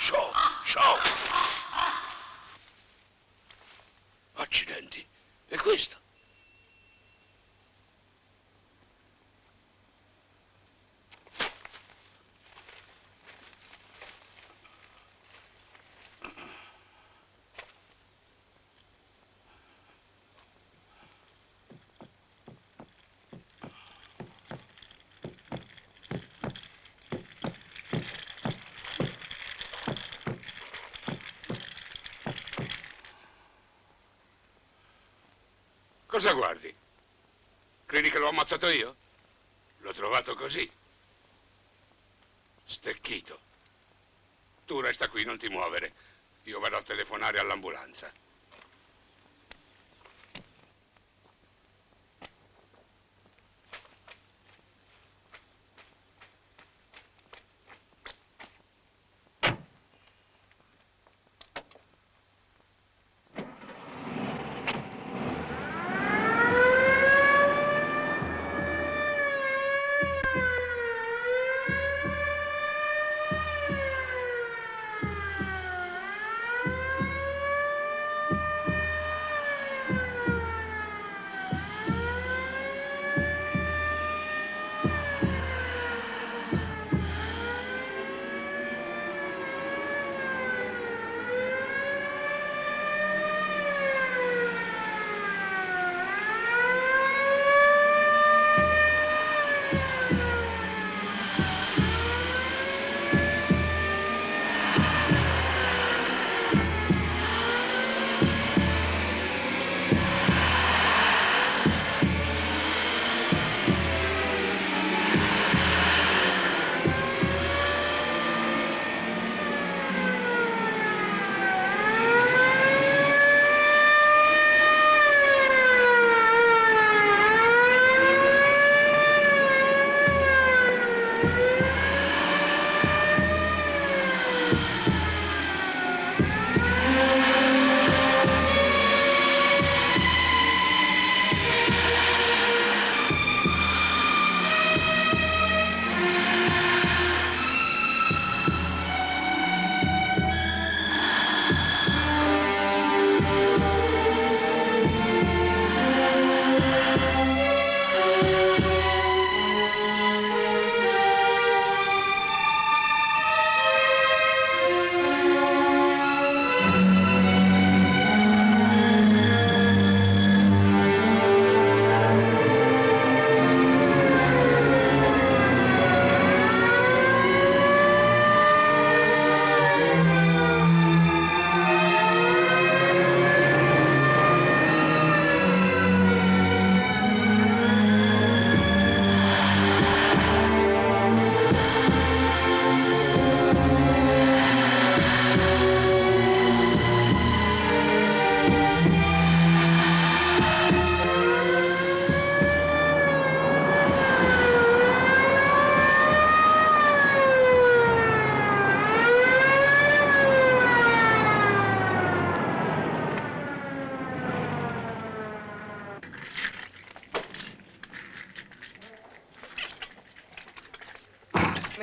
Show, show! Accidenti, e questo? Cosa guardi? Credi che l'ho ammazzato io? L'ho trovato così. Stecchito. Tu resta qui, non ti muovere. Io vado a telefonare all'ambulanza.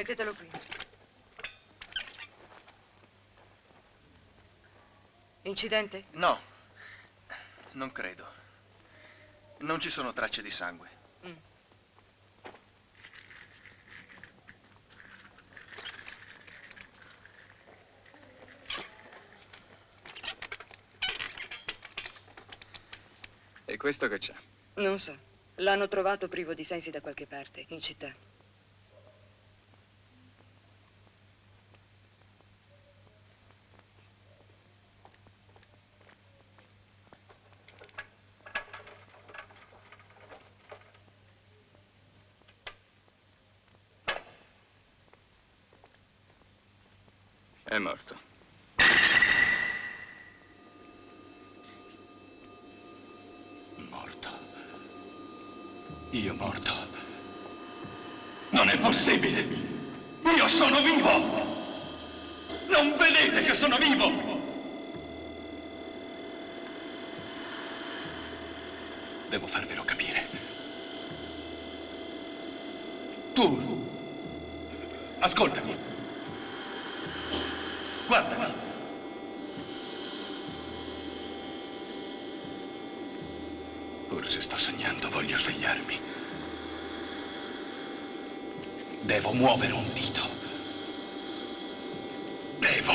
Mettetelo qui. Incidente? No, non credo. Non ci sono tracce di sangue. E questo che c'è? Non so. L'hanno trovato privo di sensi da qualche parte, in città. È morto. Morto. Io morto. Non è possibile! Io sono vivo! Non vedete che sono vivo? Devo farvelo capire. Tu, ascoltami. Guardami. Forse sto sognando, voglio svegliarmi. Devo muovere un dito. Devo.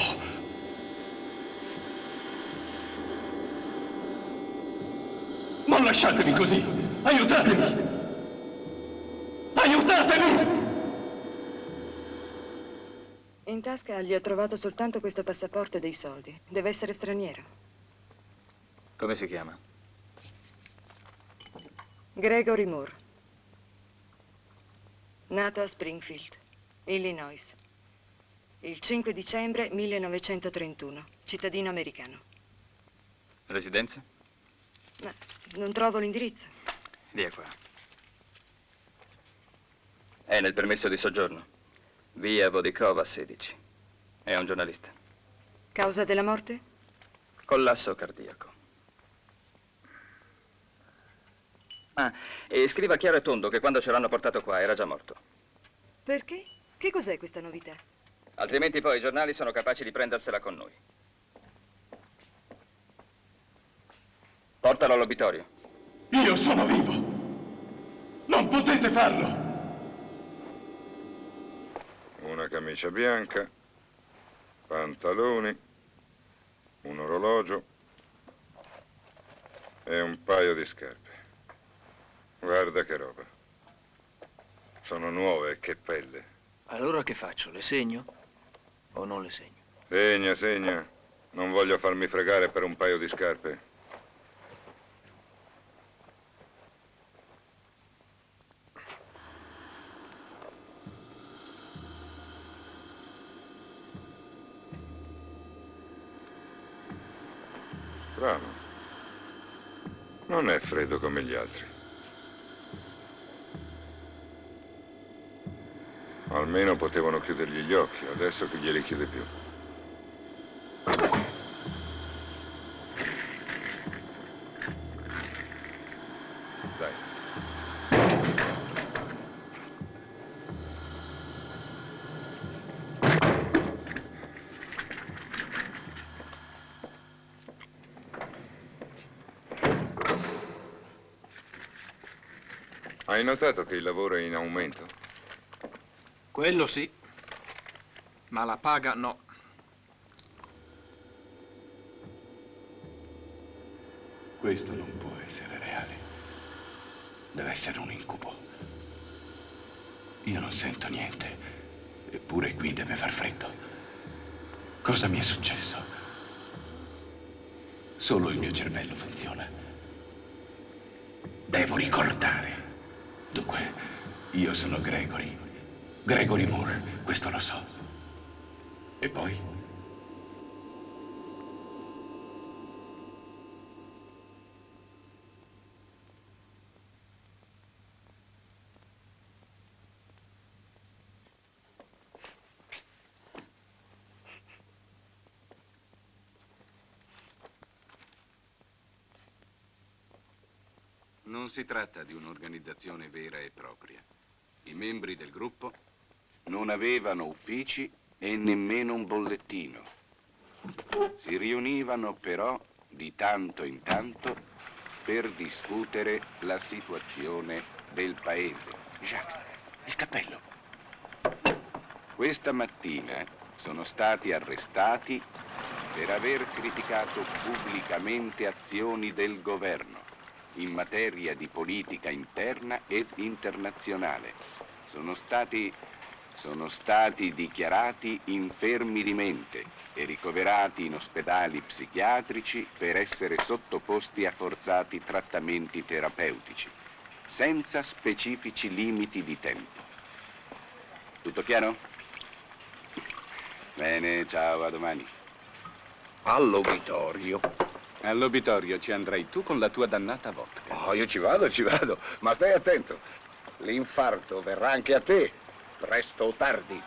Non lasciatemi così. Aiutatemi. Aiutatemi! In tasca gli ho trovato soltanto questo passaporto e dei soldi. Deve essere straniero. Come si chiama? Gregory Moore. Nato a Springfield, Illinois. Il 5 dicembre 1931. Cittadino americano. Residenza? Ma non trovo l'indirizzo. Via qua. È nel permesso di soggiorno. Via Vodicova 16. È un giornalista. Causa della morte? Collasso cardiaco. Ah, e scriva chiaro e tondo che quando ce l'hanno portato qua era già morto. Perché? Che cos'è questa novità? Altrimenti poi i giornali sono capaci di prendersela con noi. Portalo all'obitorio. Io sono vivo. Non potete farlo. Una camicia bianca, pantaloni, un orologio e un paio di scarpe. Guarda che roba. Sono nuove, che pelle. Allora che faccio? Le segno? O non le segno? Segna, segna. Non voglio farmi fregare per un paio di scarpe. Strano. Non è freddo come gli altri. Almeno potevano chiudergli gli occhi, adesso chi glieli chiude più? Dai. Hai notato che il lavoro è in aumento? Quello sì, ma la paga no. Questo non può essere reale. Deve essere un incubo. Io non sento niente, eppure qui deve far freddo. Cosa mi è successo? Solo il mio cervello funziona. Devo ricordare. Dunque, io sono Gregory. Gregory Moore, questo lo so. E poi? Non si tratta di un'organizzazione vera e propria. I membri del gruppo non avevano uffici e nemmeno un bollettino. Si riunivano però di tanto in tanto per discutere la situazione del paese. Jacques, il cappello. Questa mattina sono stati arrestati per aver criticato pubblicamente azioni del governo in materia di politica interna ed internazionale. Sono stati dichiarati infermi di mente e ricoverati in ospedali psichiatrici per essere sottoposti a forzati trattamenti terapeutici, senza specifici limiti di tempo. Tutto chiaro? Bene, ciao, a domani. All'obitorio. All'obitorio ci andrai tu con la tua dannata vodka. Oh, io ci vado, ma stai attento. L'infarto verrà anche a te, presto o tardi.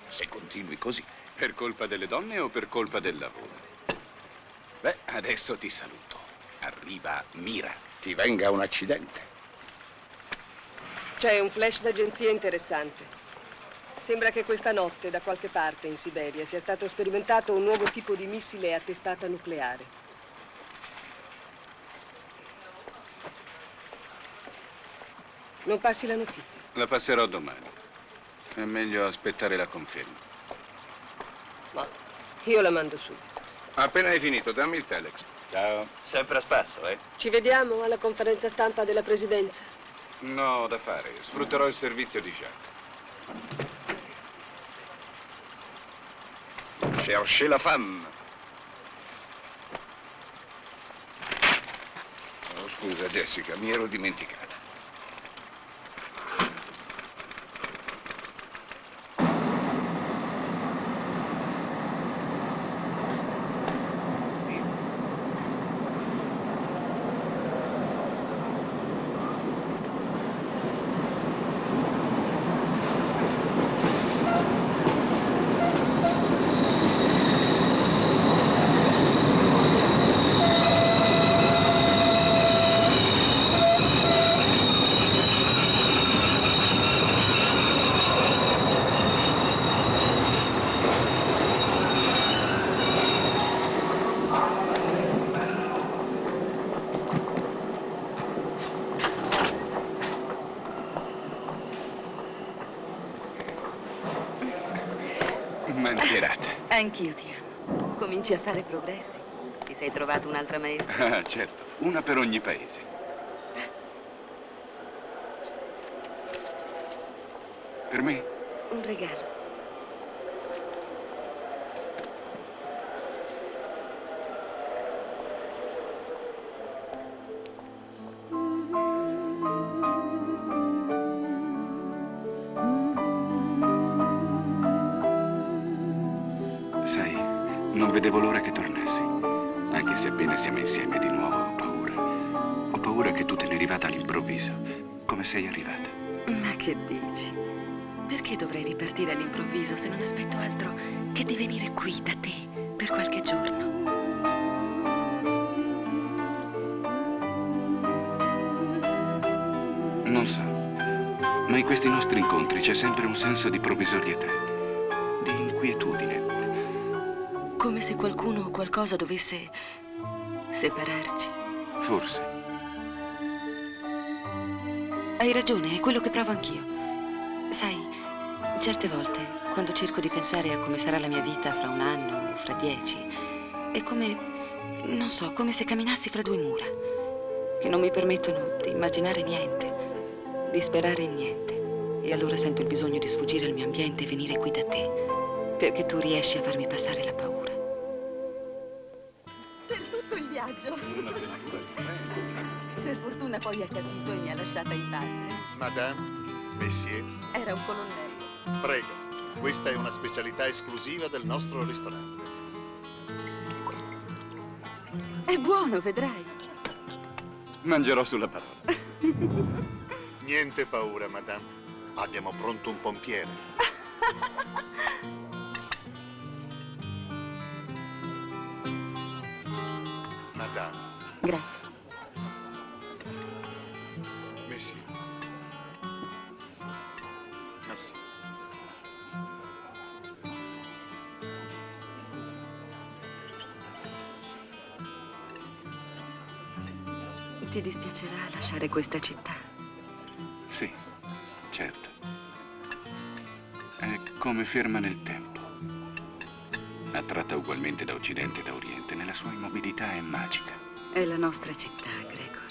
Se continui così. Per colpa delle donne o per colpa del lavoro? Beh, adesso ti saluto. Arriva Mira. Ti venga un accidente. C'è un flash d'agenzia interessante. Sembra che questa notte, da qualche parte in Siberia, sia stato sperimentato un nuovo tipo di missile a testata nucleare. Non passi la notizia. La passerò domani. È meglio aspettare la conferma. Ma io la mando subito. Appena hai finito, dammi il telex. Ciao. Sempre a spasso, eh? Ci vediamo alla conferenza stampa della presidenza. No, ho da fare. Sfrutterò il servizio di Jacques. Cherchez la femme. Oh, scusa, Jessica, mi ero dimenticata. Mantierata. Anch'io ti amo. Cominci a fare progressi. Ti sei trovato un'altra maestra? Ah, certo. Una per ogni paese. Per me? Un regalo. Sai, non vedevo l'ora che tornassi. Anche se appena siamo insieme di nuovo ho paura. Ho paura che tu te ne arrivata all'improvviso. Come sei arrivata? Ma che dici? Perché dovrei ripartire all'improvviso se non aspetto altro che di venire qui da te per qualche giorno? Non so, ma in questi nostri incontri c'è sempre un senso di provvisorietà, di inquietudine. Come se qualcuno o qualcosa dovesse separarci. Forse. Hai ragione, è quello che provo anch'io. Sai, certe volte, quando cerco di pensare a come sarà la mia vita fra un anno o fra 10, è come, non so, come se camminassi fra due mura, che non mi permettono di immaginare niente, di sperare in niente. E allora sento il bisogno di sfuggire al mio ambiente e venire qui da te, perché tu riesci a farmi passare la paura. Per tutto il viaggio. Per fortuna poi ha capito e mi ha lasciata in pace. Madame, Messieurs, Era un colonnello. prego. Questa è una specialità esclusiva del nostro ristorante. È buono, vedrai. Mangerò sulla parola. Niente paura, madame. Abbiamo pronto un pompiere. Madame, Grazie. Messieurs. Merci. ti dispiacerà lasciare questa città. Sì, certo. È come ferma nel tempo. Attratta ugualmente da Occidente e da Oriente, nella sua immobilità è magica. È la nostra città, Gregory.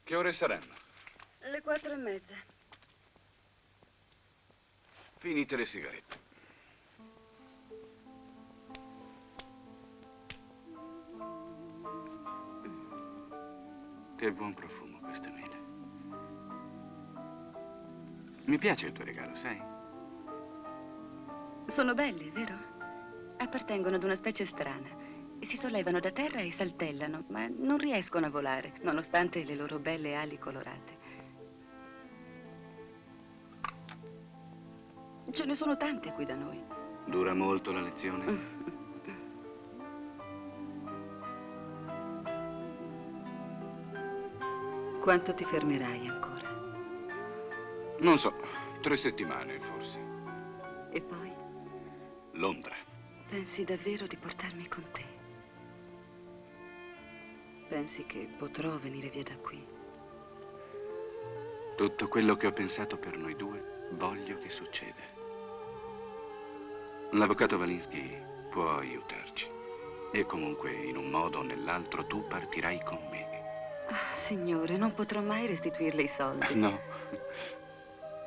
Che ore saranno? Le 4:30. Finite le sigarette. Che buon profumo questa mele. Mi piace il tuo regalo, sai? Sono belle, vero? Appartengono ad una specie strana. Si sollevano da terra e saltellano, ma non riescono a volare, nonostante le loro belle ali colorate. Ce ne sono tante qui da noi. Dura molto la lezione? Quanto ti fermerai ancora? Non so, 3 settimane forse. E poi? Londra. Pensi davvero di portarmi con te? Pensi che potrò venire via da qui? Tutto quello che ho pensato per noi due, voglio che succeda. L'avvocato Valinsky può aiutarci. E comunque, in un modo o nell'altro, tu partirai con me. Ah, signore, non potrò mai restituirle i soldi. No.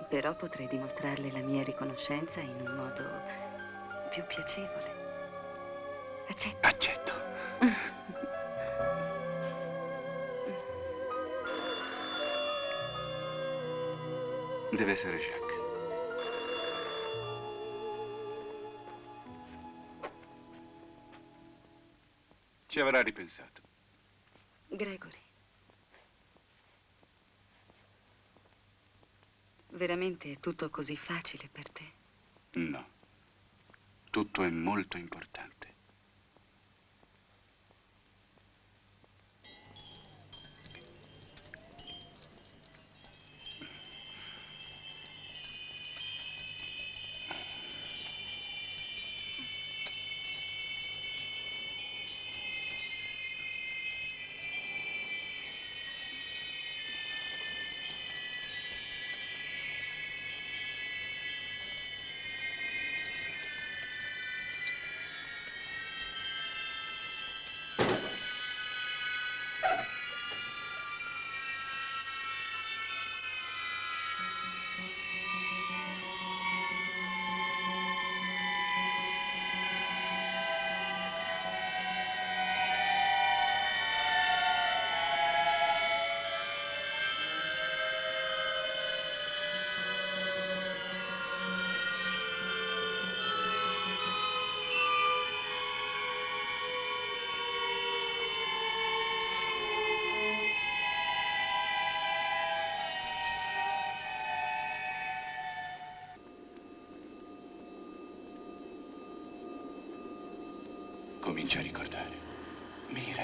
Però potrei dimostrarle la mia riconoscenza in un modo più piacevole. Accetta? Accetto. Deve essere Jacques. Ci avrà ripensato. Gregory. Veramente è tutto così facile per te? No. Tutto è molto importante. Comincia a ricordare. Mira.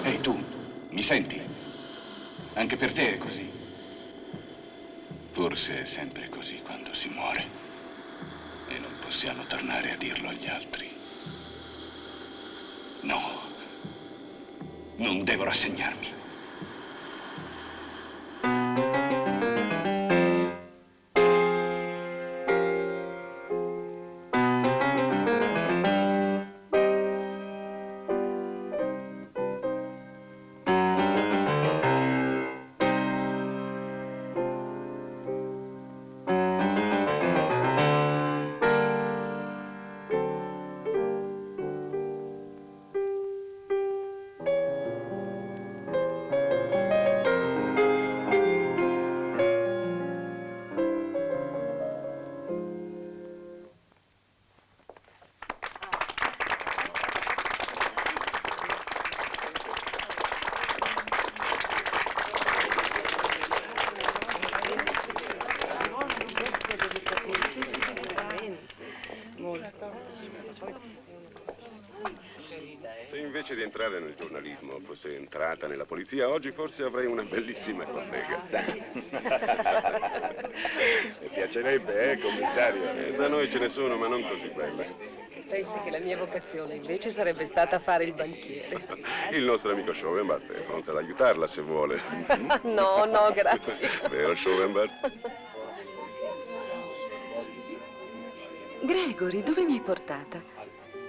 Ehi, tu, mi senti? Anche per te è così. Forse è sempre così quando si muore. E non possiamo tornare a dirlo agli altri. No, non devo rassegnarmi. invece di entrare nel giornalismo fosse entrata nella polizia, oggi forse avrei una bellissima collega. Mi piacerebbe, commissario? Da noi ce ne sono, ma non così belle. Pensi che la mia vocazione invece sarebbe stata fare il banchiere. Il nostro amico Schoenbart è pronto ad aiutarla se vuole. No, no, grazie. Vero, Schoenbart? Gregory, dove mi hai portata?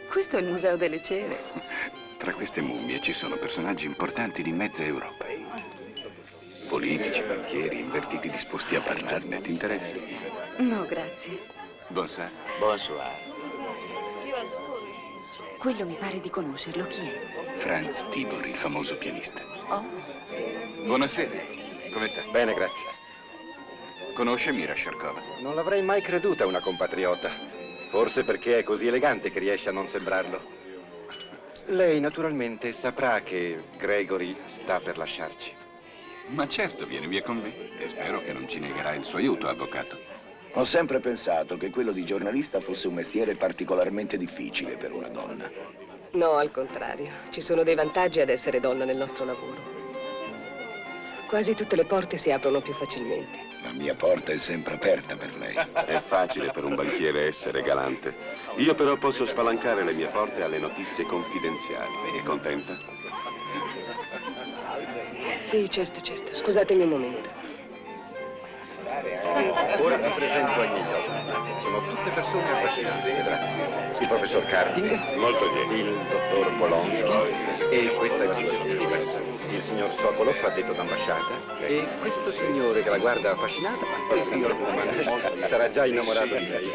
Questo è il Museo delle Cere. Tra queste mummie ci sono personaggi importanti di mezza Europa. Politici, banchieri, invertiti disposti a parlarne. Ti interessa? No, grazie. Bonsoir. Bonsoir. Quello mi pare di conoscerlo. Chi è? Franz Tibor, il famoso pianista. Oh. Buonasera. Come sta? Bene, grazie. Conosce Mira Sharkova? Non l'avrei mai creduta una compatriota. Forse perché è così elegante che riesce a non sembrarlo. Lei naturalmente saprà che Gregory sta per lasciarci. Ma certo, viene via con me. E spero che non ci negherà il suo aiuto, avvocato. Ho sempre pensato che quello di giornalista fosse un mestiere particolarmente difficile per una donna. No, al contrario. Ci sono dei vantaggi ad essere donna nel nostro lavoro. Quasi tutte le porte si aprono più facilmente. La mia porta è sempre aperta per lei. È facile per un banchiere essere galante. Io però posso spalancare le mie porte alle notizie confidenziali. È contenta? Sì, certo, certo. Scusatemi un momento. Ora vi presento agli ospiti. Sono tutte persone affascinanti, vedrà. Il professor Karting, Molto bene. il dottor Polonsky e questa è la sua figlia. Il signor Sokolov, addetto d'ambasciata, e questo signore che la guarda affascinata, il signor Pullman, sarà già innamorato di lei.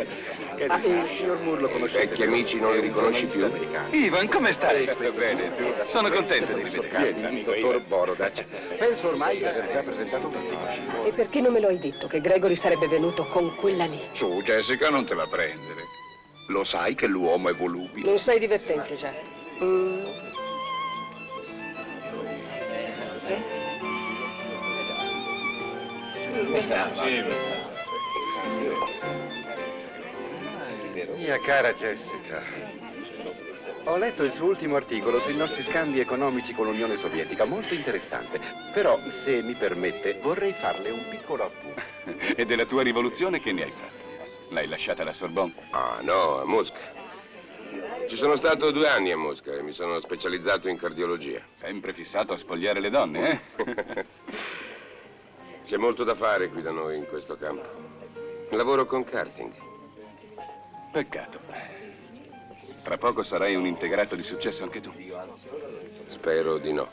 Ah, e il signor Moore lo conoscete. Vecchi amici non li riconosci più? Ivan, come stai? Bene, Sono contento di rivederti. il dottor Borodac. Penso ormai di aver già presentato tutti. E perché non me lo hai detto che Gregory sarebbe venuto con quella lì? Su, Jessica, non te la prendere. Lo sai che l'uomo è volubile. Non sei divertente, già. Mia cara Jessica, ho letto il suo ultimo articolo sui nostri scambi economici con l'Unione Sovietica, molto interessante. Però, se mi permette, vorrei farle un piccolo appunto. E della tua rivoluzione che ne hai fatto? L'hai lasciata alla Sorbonne? Ah, no, a Mosca. Ci sono stato 2 anni a Mosca e mi sono specializzato in cardiologia. Sempre fissato a spogliare le donne, eh? C'è molto da fare qui da noi in questo campo. Lavoro con karting. Peccato. Tra poco sarai un integrato di successo anche tu. Spero di no.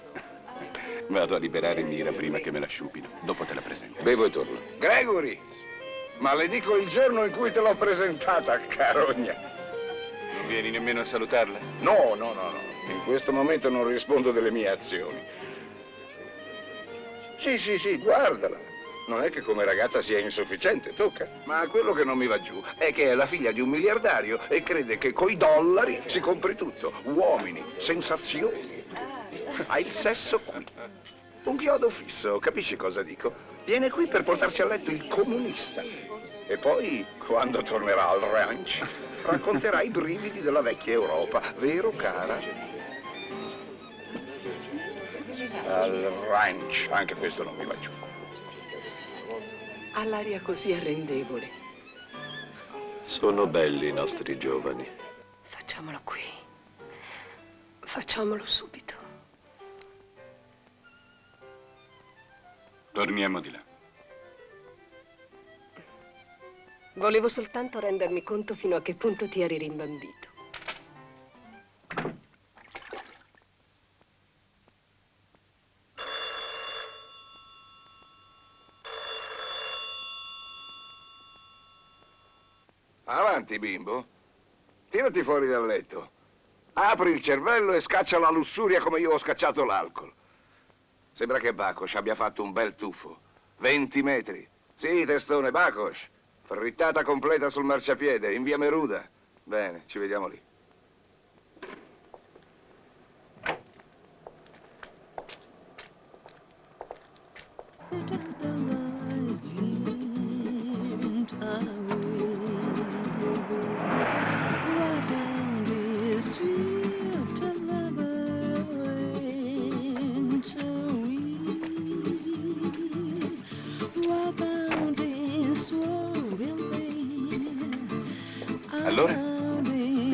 Vado a liberare Mira prima che me la sciupino. Dopo te la presento. Bevo e torno. Gregory, ma le dico il giorno in cui te l'ho presentata, carogna. Non vieni nemmeno a salutarla? No. In questo momento non rispondo delle mie azioni. Sì, guardala. Non è che come ragazza sia insufficiente, tocca. Ma quello che non mi va giù è che è la figlia di un miliardario e crede che coi dollari si compri tutto. Uomini, sensazioni. Ha il sesso qui. Un chiodo fisso, capisci cosa dico? Viene qui per portarsi a letto il comunista. E poi, quando tornerà al ranch, racconterà i brividi della vecchia Europa. Vero, cara? Al ranch, anche questo non mi va giù. Ha l'aria così arrendevole. Sono belli i nostri giovani. Facciamolo qui. Facciamolo subito. Torniamo di là. Volevo soltanto rendermi conto fino a che punto ti eri rimbambito. Avanti, bimbo. Tirati fuori dal letto. Apri il cervello e scaccia la lussuria come io ho scacciato l'alcol. Sembra che Bakos abbia fatto un bel tuffo. 20 metri. Sì, testone, Bakos. Frittata completa sul marciapiede, in via Meruda. Bene, ci vediamo lì.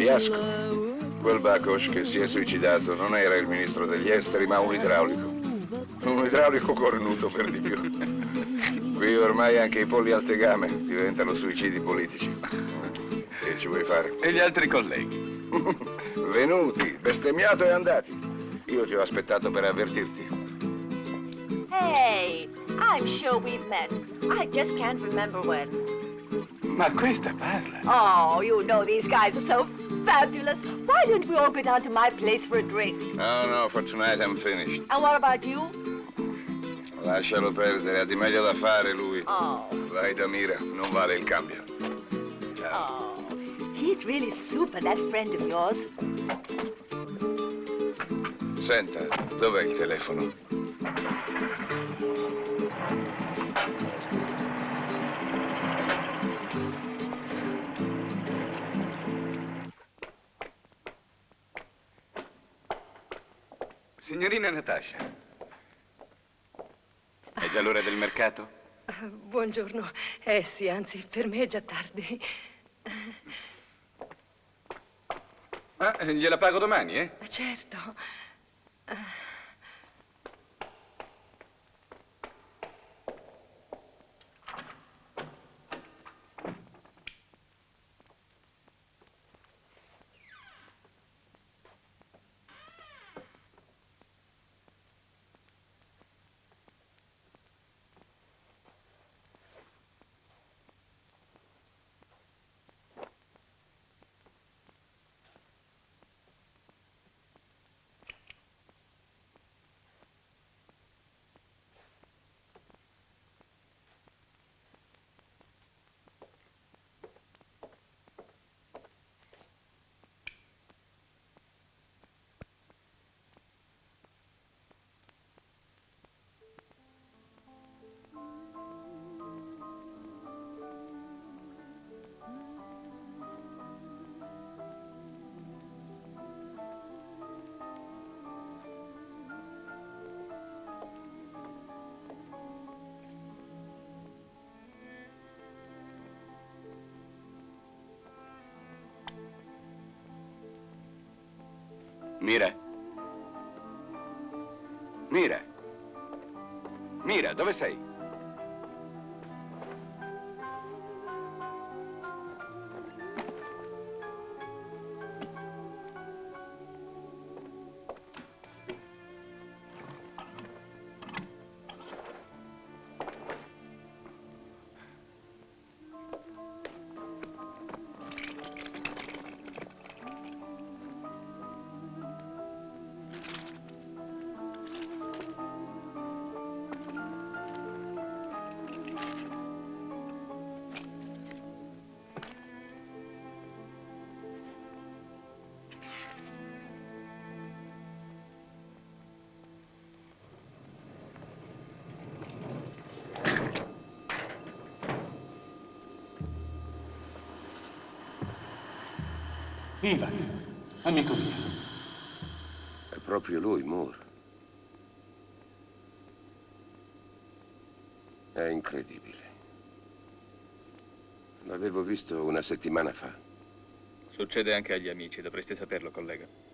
fiasco. Quel Bakos che si è suicidato non era il ministro degli esteri, ma un idraulico. Un idraulico cornuto per di più. Qui ormai anche i polli al tegame diventano suicidi politici. Che ci vuoi fare? E gli altri colleghi? Venuti, bestemmiato e andati. Io ti ho aspettato per avvertirti. Hey, I'm sure we've met. I just can't remember when. Ma questa parla. Oh, you know these guys are so fabulous. Why don't we all go down to my place for a drink? No, for tonight I'm finished. And what about you? Lascialo perdere, ha di meglio da fare lui. Oh. Vai da Mira, non vale il cambio. Ciao. Oh, he's really super, that friend of yours. Senta, dov'è il telefono? Signorina Natasha, è già l'ora del mercato? Buongiorno. Sì, anzi, per me è già tardi. Gliela pago domani, eh? Certo. Mira? Mira? Mira, dove sei? Ivan, amico mio. È proprio lui, Moore. È incredibile. L'avevo visto una settimana fa. Succede anche agli amici, dovreste saperlo, collega.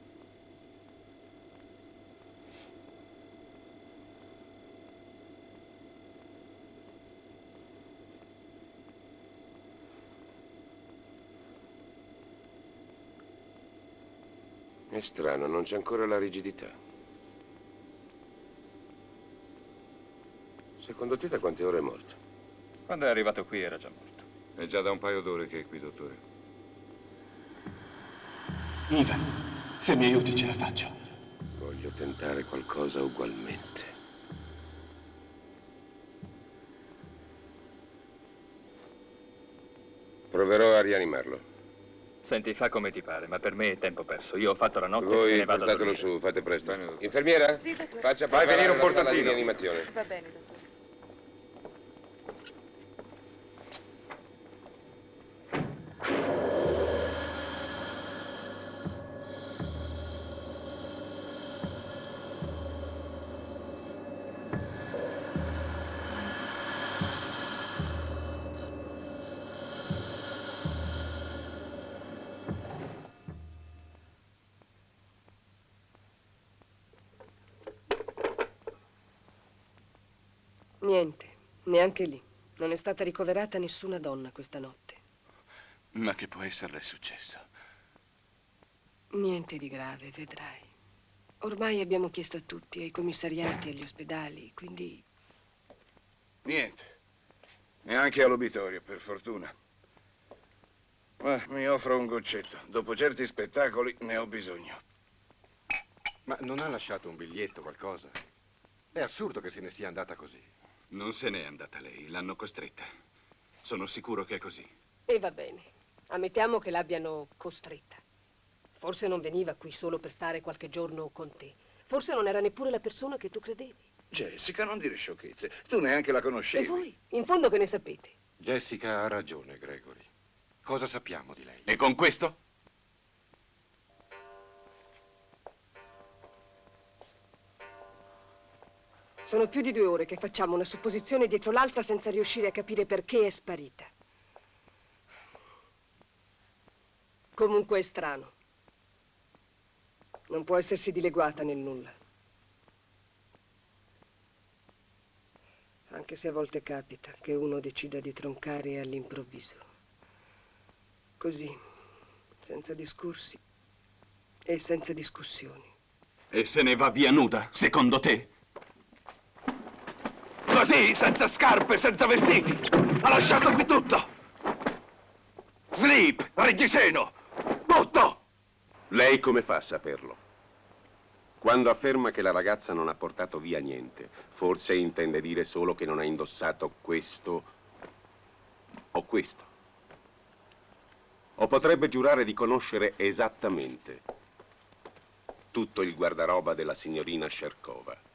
È strano, non c'è ancora la rigidità. Secondo te da quante ore è morto? Quando è arrivato qui era già morto. È già da un paio d'ore che è qui, dottore. Ivan, se mi aiuti ce la faccio. Voglio tentare qualcosa ugualmente. Proverò a rianimarlo. Senti, fa come ti pare, ma per me è tempo perso. Io ho fatto la notte e Voi ne vado a portatelo dormire. su, fate presto. Infermiera? Sì, dottore. Faccia Fai venire un preparare la sala portantino. di rianimazione. Va bene, dottore. Niente, neanche lì. Non è stata ricoverata nessuna donna questa notte. Ma che può esserle successo? Niente di grave, vedrai. Ormai abbiamo chiesto a tutti, ai commissariati, agli ospedali, quindi... Niente. Neanche all'obitorio, per fortuna. Ma mi offro un goccetto. Dopo certi spettacoli ne ho bisogno. Ma non ha lasciato un biglietto, qualcosa? È assurdo che se ne sia andata così. Non se n'è andata lei, l'hanno costretta. Sono sicuro che è così. E va bene. Ammettiamo che l'abbiano costretta. Forse non veniva qui solo per stare qualche giorno con te. Forse non era neppure la persona che tu credevi. Jessica, non dire sciocchezze. Tu neanche la conoscevi. E voi? In fondo che ne sapete? Jessica ha ragione, Gregory. Cosa sappiamo di lei? E con questo? Sono più di 2 ore che facciamo una supposizione dietro l'altra senza riuscire a capire perché è sparita. Comunque è strano. Non può essersi dileguata nel nulla. Anche se a volte capita che uno decida di troncare all'improvviso. Così, senza discorsi e senza discussioni. E se ne va via nuda, secondo te? Così, senza scarpe, senza vestiti. Ha lasciato qui tutto. Slip, reggiseno, tutto. Lei come fa a saperlo? Quando afferma che la ragazza non ha portato via niente, forse intende dire solo che non ha indossato questo o questo. O potrebbe giurare di conoscere esattamente tutto il guardaroba della signorina Scerkova.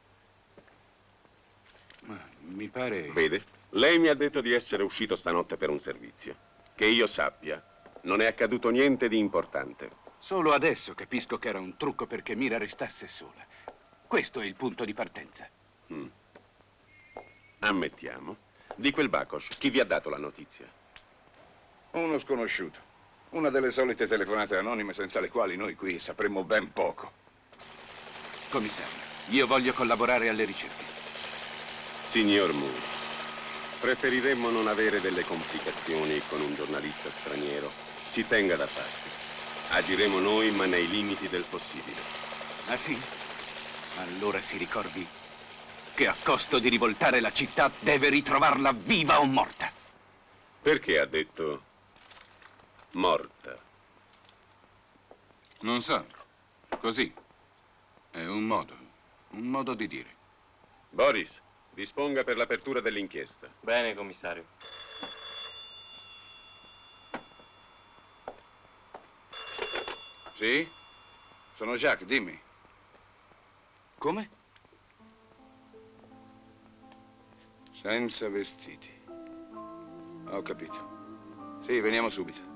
Mi pare... Vede? Lei mi ha detto di essere uscito stanotte per un servizio. Che io sappia, non è accaduto niente di importante. Solo adesso capisco che era un trucco perché Mira restasse sola. Questo è il punto di partenza. Ammettiamo. Di quel Bakos, chi vi ha dato la notizia? Uno sconosciuto. Una delle solite telefonate anonime senza le quali noi qui sapremmo ben poco. Commissario, io voglio collaborare alle ricerche. Signor Moore, preferiremmo non avere delle complicazioni con un giornalista straniero. Si tenga da parte. Agiremo noi, ma nei limiti del possibile. Ah sì? Allora si ricordi che a costo di rivoltare la città deve ritrovarla viva o morta. Perché ha detto morta? Non so. Così. È un modo di dire. Boris, disponga per l'apertura dell'inchiesta. Bene, commissario. Sì? Sono Jacques, dimmi. Come? Senza vestiti. Ho capito. Sì, veniamo subito.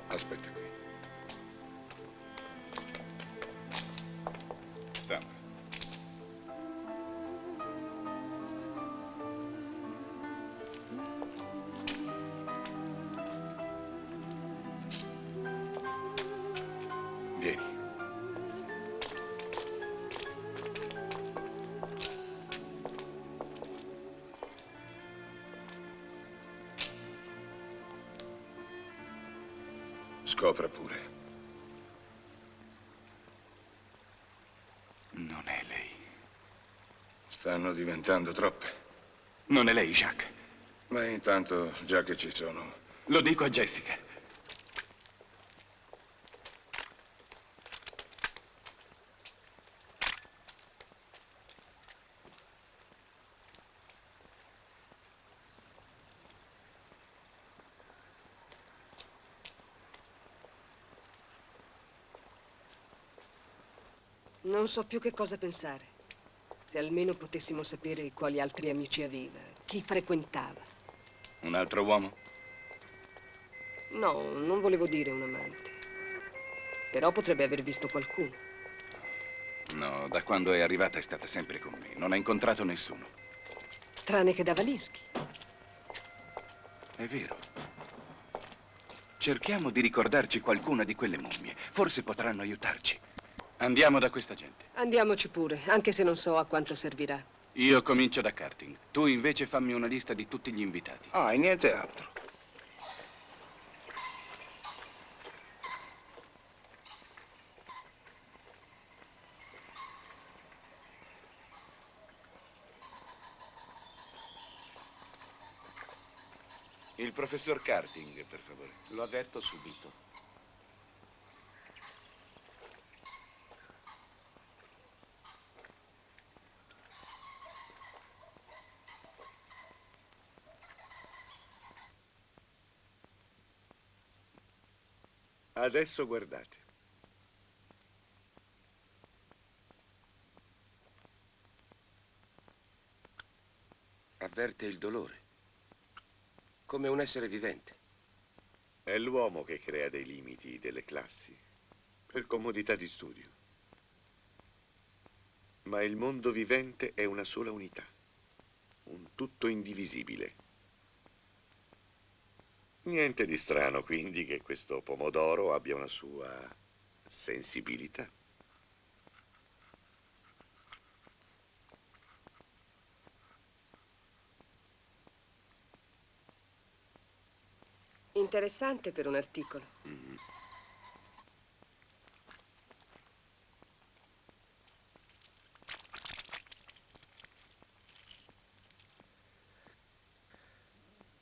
Aspetta qui. Stampa. Vieni. Scopra pure. Non è lei. Stanno diventando troppe. Non è lei, Jacques. Ma intanto, già che ci sono... Lo dico a Jessica. Non so più che cosa pensare. Se almeno potessimo sapere quali altri amici aveva, chi frequentava. Un altro uomo? No, non volevo dire un amante. Però potrebbe aver visto qualcuno. No, da quando è arrivata è stata sempre con me. Non ha incontrato nessuno. tranne che da Valinsky. È vero. Cerchiamo di ricordarci qualcuna di quelle mummie. Forse potranno aiutarci. Andiamo da questa gente. Andiamoci pure, anche se non so a quanto servirà. Io comincio da karting. Tu invece fammi una lista di tutti gli invitati. Ah, e niente altro. Il professor Karting, per favore. Lo avverto subito. Adesso guardate. Avverte il dolore. Come un essere vivente. È l'uomo che crea dei limiti, delle classi, per comodità di studio. Ma il mondo vivente è una sola unità, un tutto indivisibile. Niente di strano, quindi, che questo pomodoro abbia una sua sensibilità. Interessante per un articolo.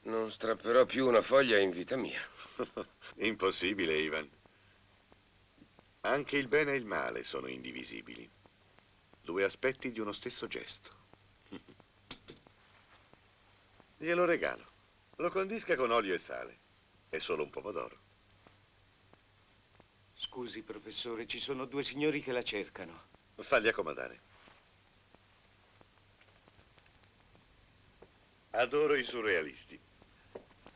Non strapperò più una foglia in vita mia. Impossibile, Ivan. Anche il bene e il male sono indivisibili. Due aspetti di uno stesso gesto. Glielo regalo. Lo condisca con olio e sale. È solo un pomodoro. Scusi, professore, ci sono due signori che la cercano. Fagli accomodare. Adoro i surrealisti.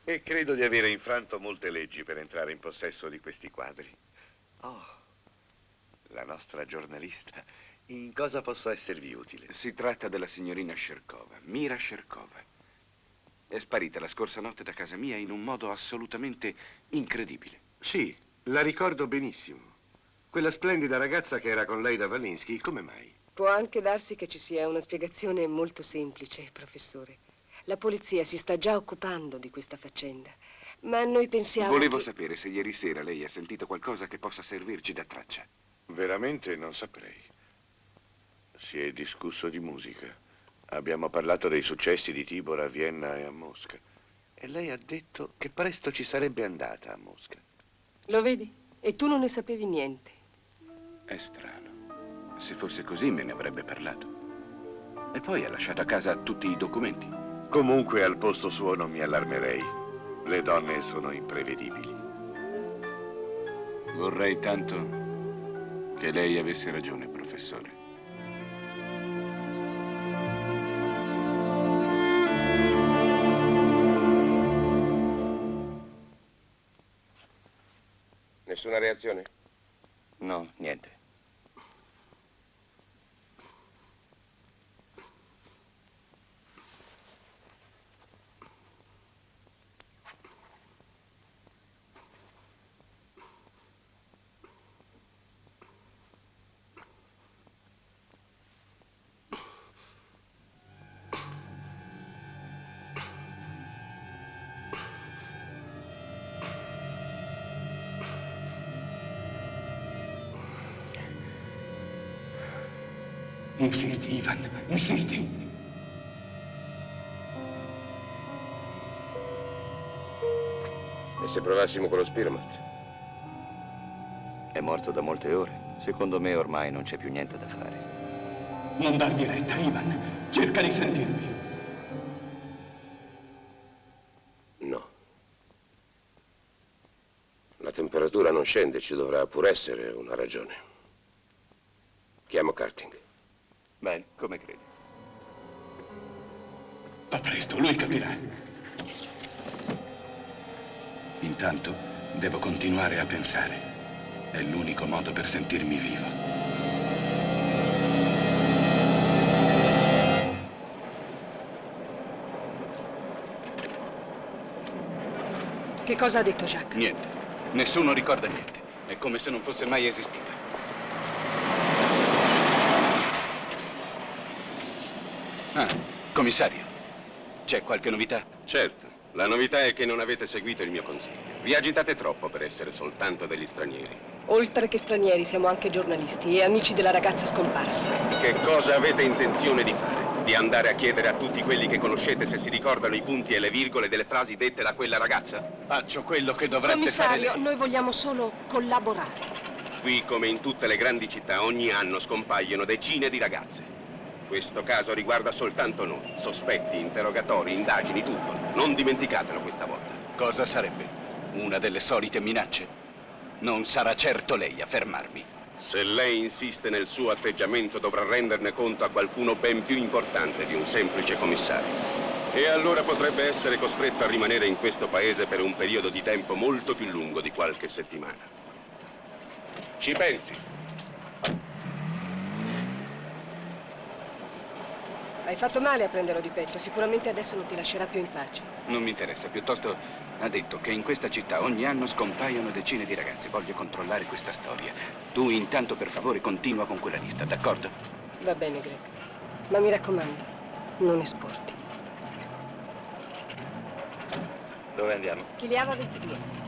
E credo di avere infranto molte leggi per entrare in possesso di questi quadri. Oh, la nostra giornalista. In cosa posso esservi utile? Si tratta della signorina Sherkova, Mira Sherkova. È sparita la scorsa notte da casa mia in un modo assolutamente incredibile. Sì, la ricordo benissimo. Quella splendida ragazza che era con lei da Valinsky, come mai? Può anche darsi che ci sia una spiegazione molto semplice, professore. La polizia si sta già occupando di questa faccenda, ma noi pensiamo Volevo che... sapere se ieri sera lei ha sentito qualcosa che possa servirci da traccia. Veramente non saprei. Si è discusso di musica. Abbiamo parlato dei successi di Tibor a Vienna e a Mosca. E lei ha detto che presto ci sarebbe andata a Mosca. Lo vedi? E tu non ne sapevi niente. È strano. Se fosse così me ne avrebbe parlato. E poi ha lasciato a casa tutti i documenti. Comunque al posto suo non mi allarmerei. Le donne sono imprevedibili. Vorrei tanto che lei avesse ragione, professore. Nessuna reazione? No, niente. Insisti, Ivan, insisti. E se provassimo con lo Spiromat? È morto da molte ore. Secondo me ormai non c'è più niente da fare. Non dargli retta, Ivan. Cerca di sentirmi. No. La temperatura non scende, ci dovrà pur essere una ragione. Chiamo Karting. Bene, come credi. Va presto, lui capirà. Intanto devo continuare a pensare. È l'unico modo per sentirmi vivo. Che cosa ha detto Jacques? Niente. Nessuno ricorda niente. È come se non fosse mai esistita. Ah, commissario. C'è qualche novità? Certo. La novità è che non avete seguito il mio consiglio. Vi agitate troppo per essere soltanto degli stranieri. Oltre che stranieri, siamo anche giornalisti e amici della ragazza scomparsa. Che cosa avete intenzione di fare? Di andare a chiedere a tutti quelli che conoscete se si ricordano i punti e le virgole delle frasi dette da quella ragazza? Faccio quello che dovreste fare Commissario, lei. noi vogliamo solo collaborare. Qui, come in tutte le grandi città, ogni anno scompaiono decine di ragazze. Questo caso riguarda soltanto noi. Sospetti, interrogatori, indagini, tutto. Non dimenticatelo questa volta. Cosa sarebbe? Una delle solite minacce? Non sarà certo lei a fermarmi. Se lei insiste nel suo atteggiamento, dovrà renderne conto a qualcuno ben più importante di un semplice commissario. E allora potrebbe essere costretto a rimanere in questo paese per un periodo di tempo molto più lungo di qualche settimana. Ci pensi? Hai fatto male a prenderlo di petto. Sicuramente adesso non ti lascerà più in pace. Non mi interessa, piuttosto ha detto che in questa città ogni anno scompaiono decine di ragazze. Voglio controllare questa storia. Tu intanto per favore continua con quella lista, d'accordo? Va bene, Greg. Ma mi raccomando, non esporti. Dove andiamo? Chiliava 22.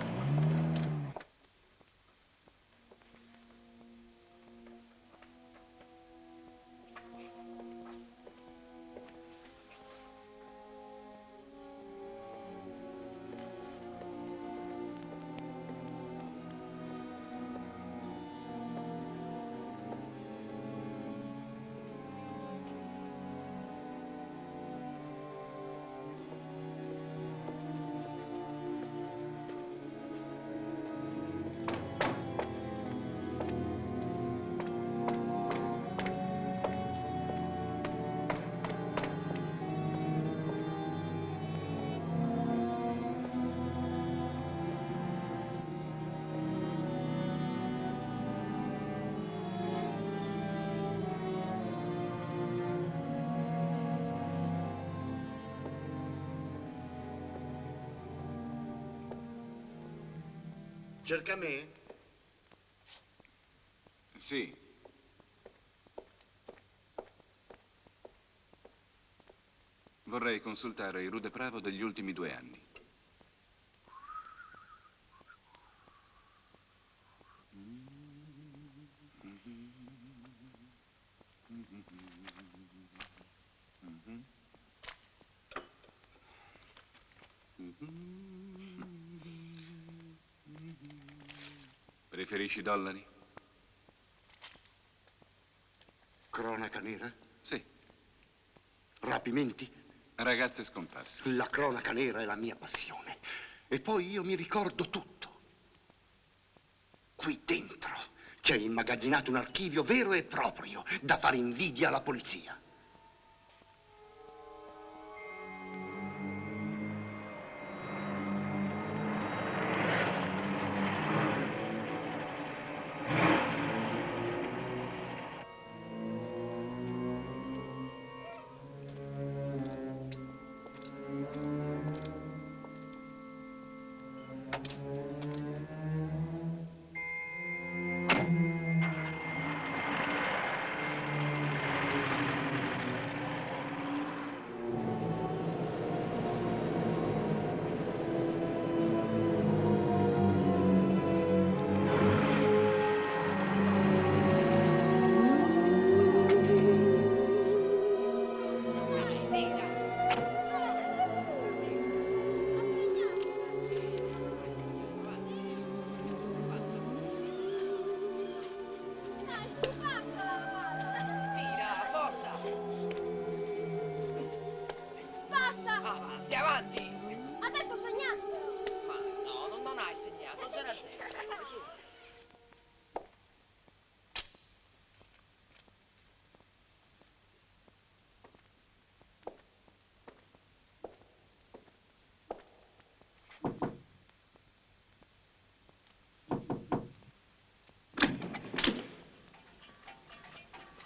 Cerca me? Sì. Vorrei consultare il Rude Pravo degli ultimi 2 anni. Preferisci dollari? Cronaca nera? Sì. Rapimenti? Ragazze scomparse. La cronaca nera è la mia passione. E poi io mi ricordo tutto. Qui dentro c'è immagazzinato un archivio vero e proprio da fare invidia alla polizia.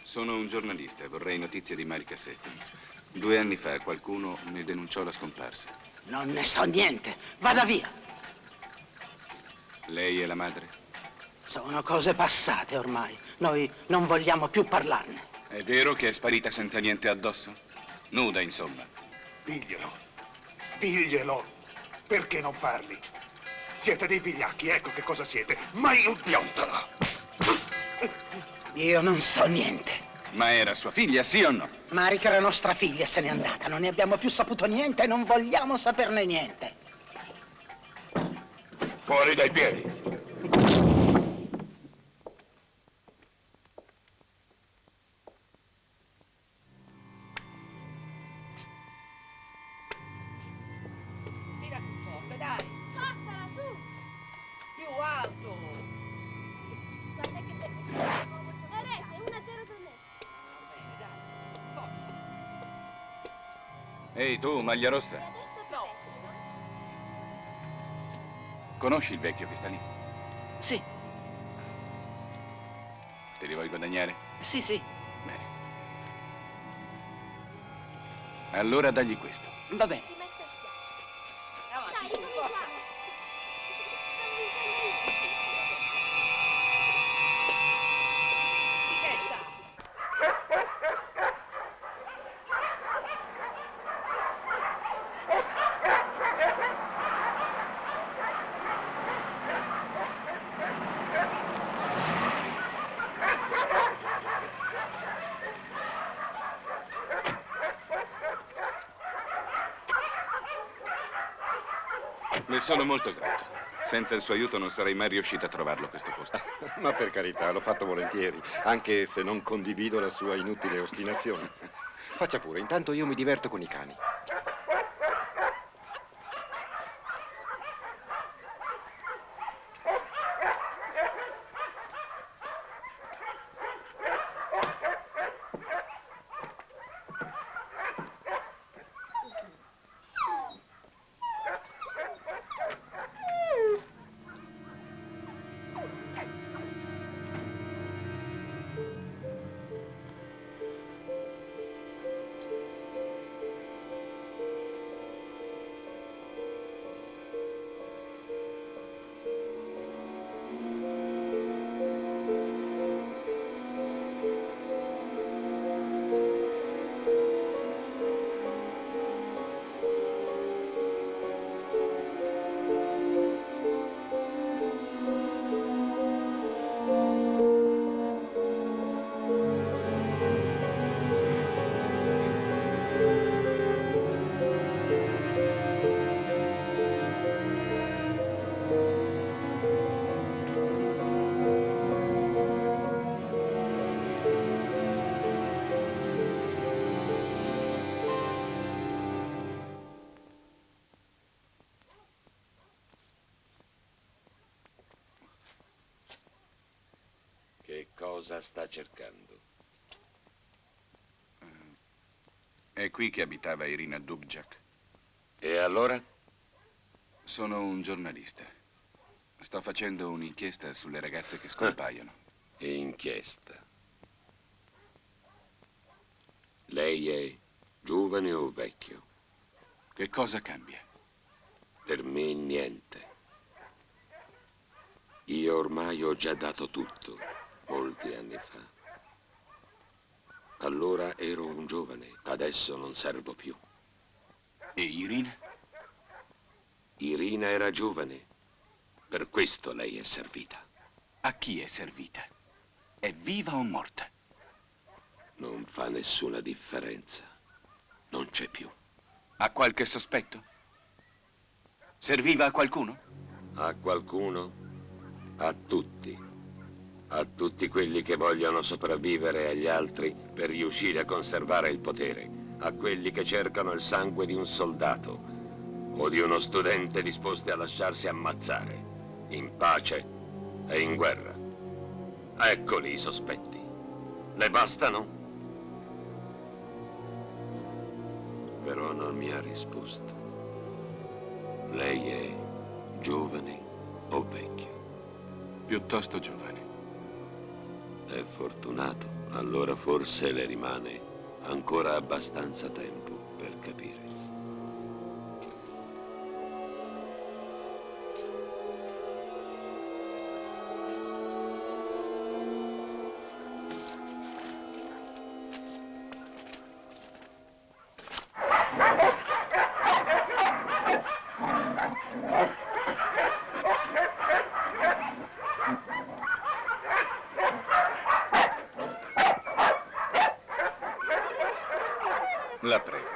Sono un giornalista e vorrei notizie di Marika Settins. 2 anni fa qualcuno mi denunciò la scomparsa. Non ne so niente. Vada via. Lei è la madre? Sono cose passate ormai. Noi non vogliamo più parlarne. È vero che è sparita senza niente addosso? Nuda, insomma. Diglielo. Diglielo. Perché non parli? Siete dei vigliacchi, ecco che cosa siete. Ma il Piontolo! Io non so niente. Ma era sua figlia, sì o no? Marica era nostra figlia, se n'è andata. Non ne abbiamo più saputo niente e non vogliamo saperne niente. Fuori dai piedi. Tira più forte, dai. Passala, su. Più alto. Guarda che bellissimo. È rete, 1-0 per me. Bene, dai. Forza. Ehi, tu, maglia rossa. No. Conosci il vecchio che sta lì? Sì, Te li vuoi guadagnare? sì, sì. Bene. Allora dagli questo. Va bene. Dai, cominciamo. Di testa. Le sono molto grato. Senza il suo aiuto non sarei mai riuscito a trovarlo questo posto. Ma per carità, l'ho fatto volentieri, anche se non condivido la sua inutile ostinazione. Faccia pure, intanto io mi diverto con i cani. Che cosa sta cercando? È qui che abitava Irina Dubček. E allora? Sono un giornalista. Sto facendo un'inchiesta sulle ragazze che scompaiono. Inchiesta. Lei è giovane o vecchio? Che cosa cambia? Per me niente. Io ormai ho già dato tutto, molti anni fa. Allora ero un giovane, adesso non servo più. E Irina? Irina era giovane, per questo lei è servita. A chi è servita? È viva o morta? Non fa nessuna differenza. Non c'è più. Ha qualche sospetto? Serviva a qualcuno? A qualcuno? A tutti. A tutti quelli che vogliono sopravvivere agli altri per riuscire a conservare il potere. A quelli che cercano il sangue di un soldato o di uno studente disposti a lasciarsi ammazzare, in pace e in guerra. Eccoli i sospetti. Le bastano? Però non mi ha risposto. Lei è giovane o vecchio? Piuttosto giovane. È fortunato, allora forse le rimane ancora abbastanza tempo per capire. La prego.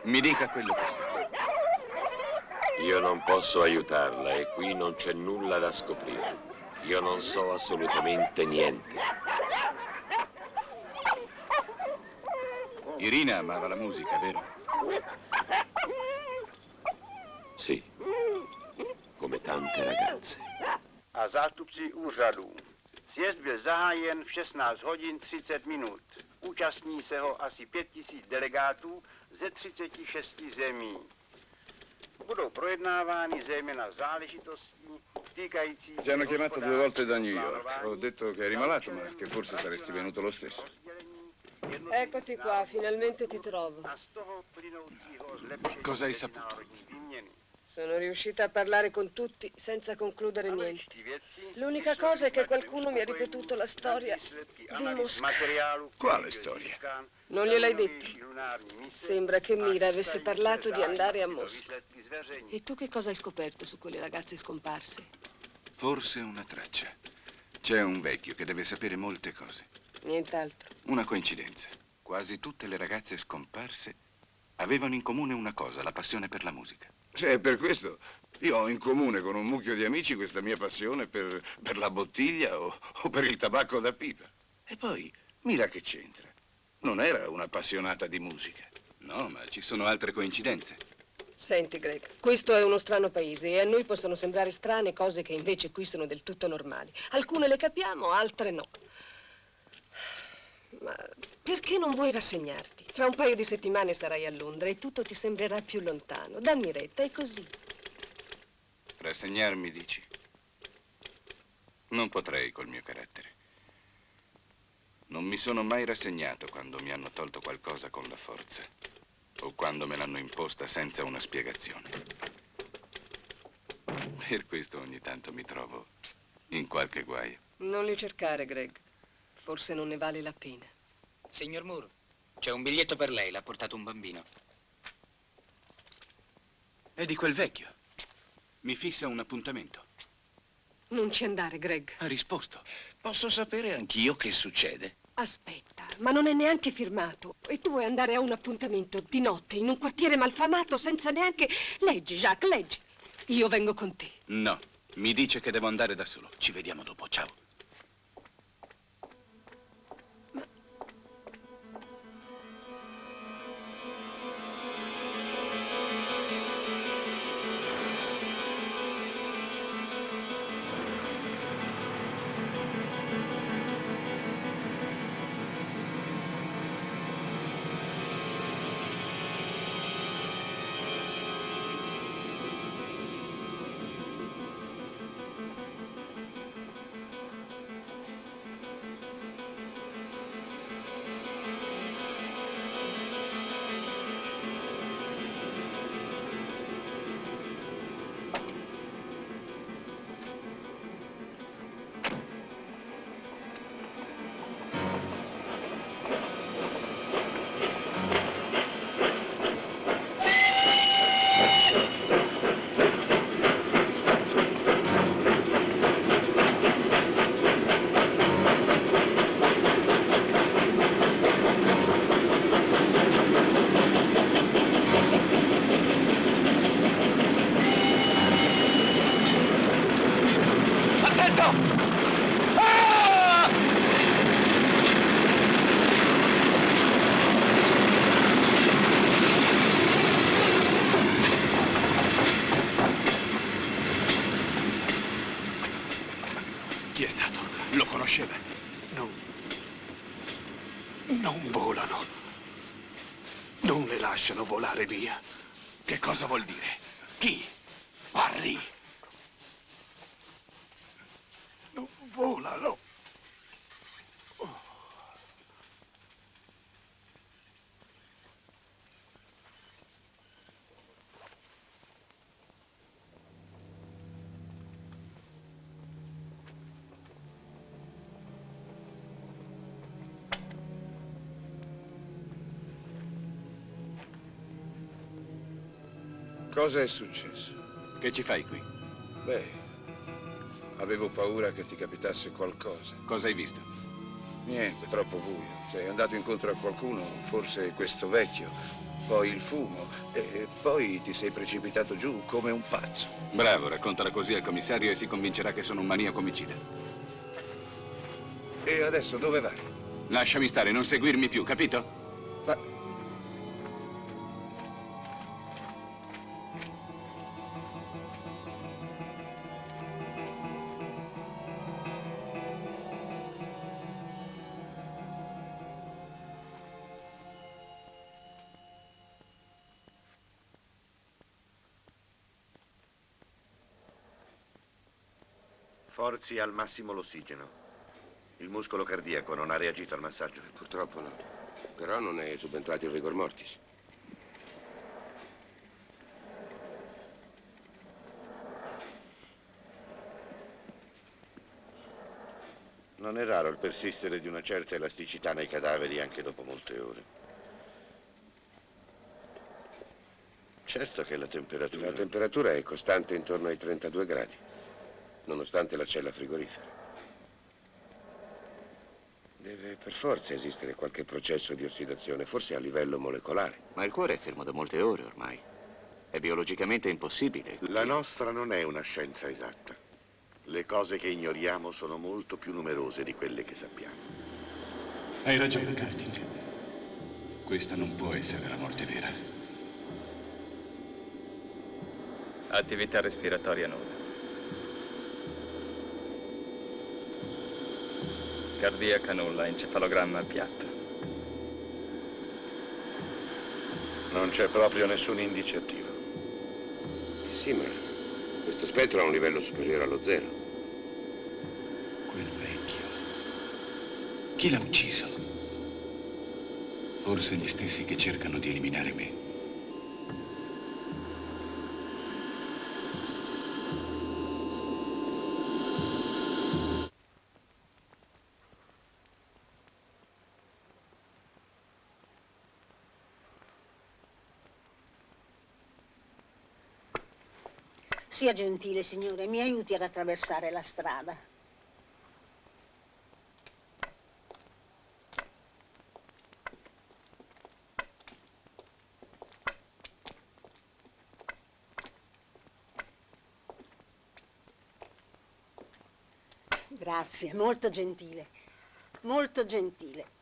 Mi dica quello che sa. Io non posso aiutarla e qui non c'è nulla da scoprire. Io non so assolutamente niente. Irina amava la musica, vero? Sì, come tante ragazze. A zástupci úřadu. Sjezd byl zahájen v 16 hodin 30 minut. Účastní se ho asi 5000 delegátů ze 36 zemí. Budou projednávány zejména záležitosti týkající... Ti hanno chiamato 2 volte da New York. Ho detto che eri malato, ma che forse saresti venuto lo stesso. Eccoti qua, finalmente ti trovo. Cosa hai saputo? Sono riuscita a parlare con tutti senza concludere niente. L'unica cosa è che qualcuno mi ha ripetuto la storia di Mosca. Quale storia? Non gliel'hai detto? Sembra che Mira avesse parlato di andare a Mosca. E tu che cosa hai scoperto su quelle ragazze scomparse? Forse una traccia. C'è un vecchio che deve sapere molte cose. Nient'altro. Una coincidenza. Quasi tutte le ragazze scomparse avevano in comune una cosa, la passione per la musica. Sì, è per questo. Io ho in comune con un mucchio di amici questa mia passione per la bottiglia o per il tabacco da pipa. E poi, mira che c'entra. Non era un'appassionata di musica. No, ma ci sono altre coincidenze. Senti, Greg, questo è uno strano paese e a noi possono sembrare strane cose che invece qui sono del tutto normali. Alcune le capiamo, altre no. Ma perché non vuoi rassegnarti? Fra un paio di settimane sarai a Londra e tutto ti sembrerà più lontano. Dammi retta, è così. Rassegnarmi, dici? Non potrei col mio carattere. Non mi sono mai rassegnato quando mi hanno tolto qualcosa con la forza o quando me l'hanno imposta senza una spiegazione. Per questo ogni tanto mi trovo in qualche guaio. Non li cercare, Greg. Forse non ne vale la pena. Signor Moore, c'è un biglietto per lei, l'ha portato un bambino. È di quel vecchio. Mi fissa un appuntamento. Non ci andare, Greg. Ha risposto. Posso sapere anch'io che succede? Aspetta, ma non è neanche firmato. E tu vuoi andare a un appuntamento di notte in un quartiere malfamato senza neanche... Leggi, Jacques, leggi. Io vengo con te. No, mi dice che devo andare da solo. Ci vediamo dopo, ciao. Chi è stato? Lo conosceva? Non volano. Non le lasciano volare via. Che cosa vuol dire? Chi? Parli. Non volano. Cosa è successo? Che ci fai qui? Beh, avevo paura che ti capitasse qualcosa. Cosa hai visto? Niente, troppo buio. Sei andato incontro a qualcuno, forse questo vecchio, poi il fumo, e poi ti sei precipitato giù come un pazzo. Bravo, raccontala così al commissario e si convincerà che sono un maniaco omicida. E adesso dove vai? Lasciami stare, non seguirmi più, capito? Ma... Forzi al massimo l'ossigeno. Il muscolo cardiaco non ha reagito al massaggio? Purtroppo no. Però non è subentrato il rigor mortis. Non è raro il persistere di una certa elasticità nei cadaveri anche dopo molte ore. Certo che la temperatura... La temperatura è costante intorno ai 32 gradi, nonostante la cella frigorifera. Deve per forza esistere qualche processo di ossidazione, forse a livello molecolare. Ma il cuore è fermo da molte ore ormai. È biologicamente impossibile. La nostra non è una scienza esatta. Le cose che ignoriamo sono molto più numerose di quelle che sappiamo. Hai ragione, Garding. Questa non può essere la morte vera. Attività respiratoria nulla. Cardiaca nulla, encefalogramma piatto. Non c'è proprio nessun indice attivo. Sì, ma questo spettro ha un livello superiore allo zero. Quel vecchio. Chi l'ha ucciso? Forse gli stessi che cercano di eliminare me. Sia gentile, signore, mi aiuti ad attraversare la strada. Grazie, molto gentile, molto gentile.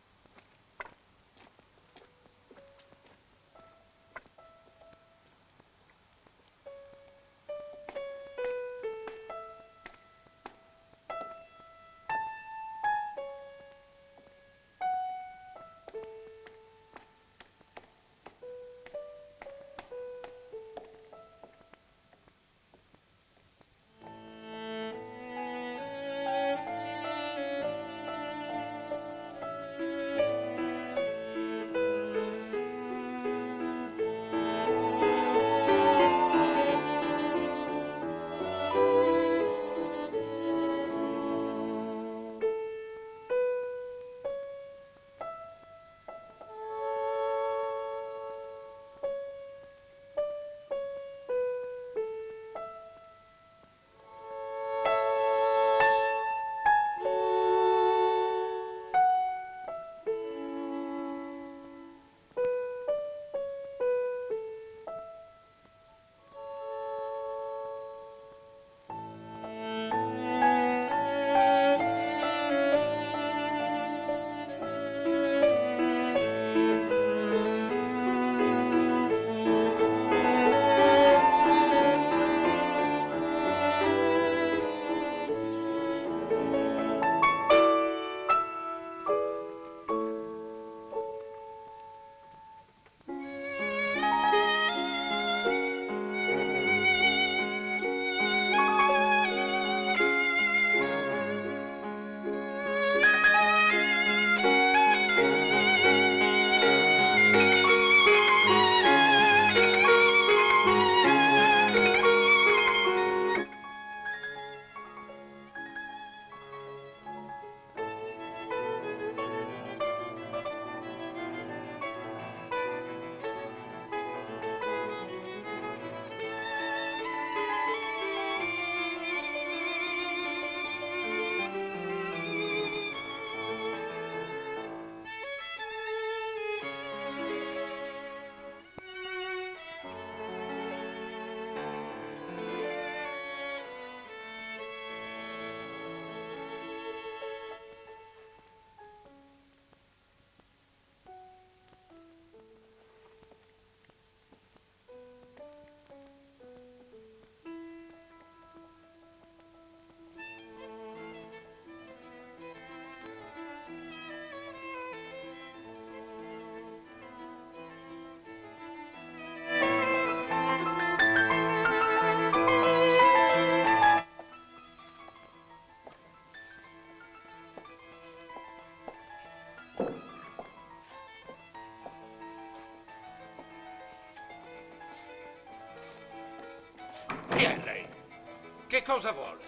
cosa vuole?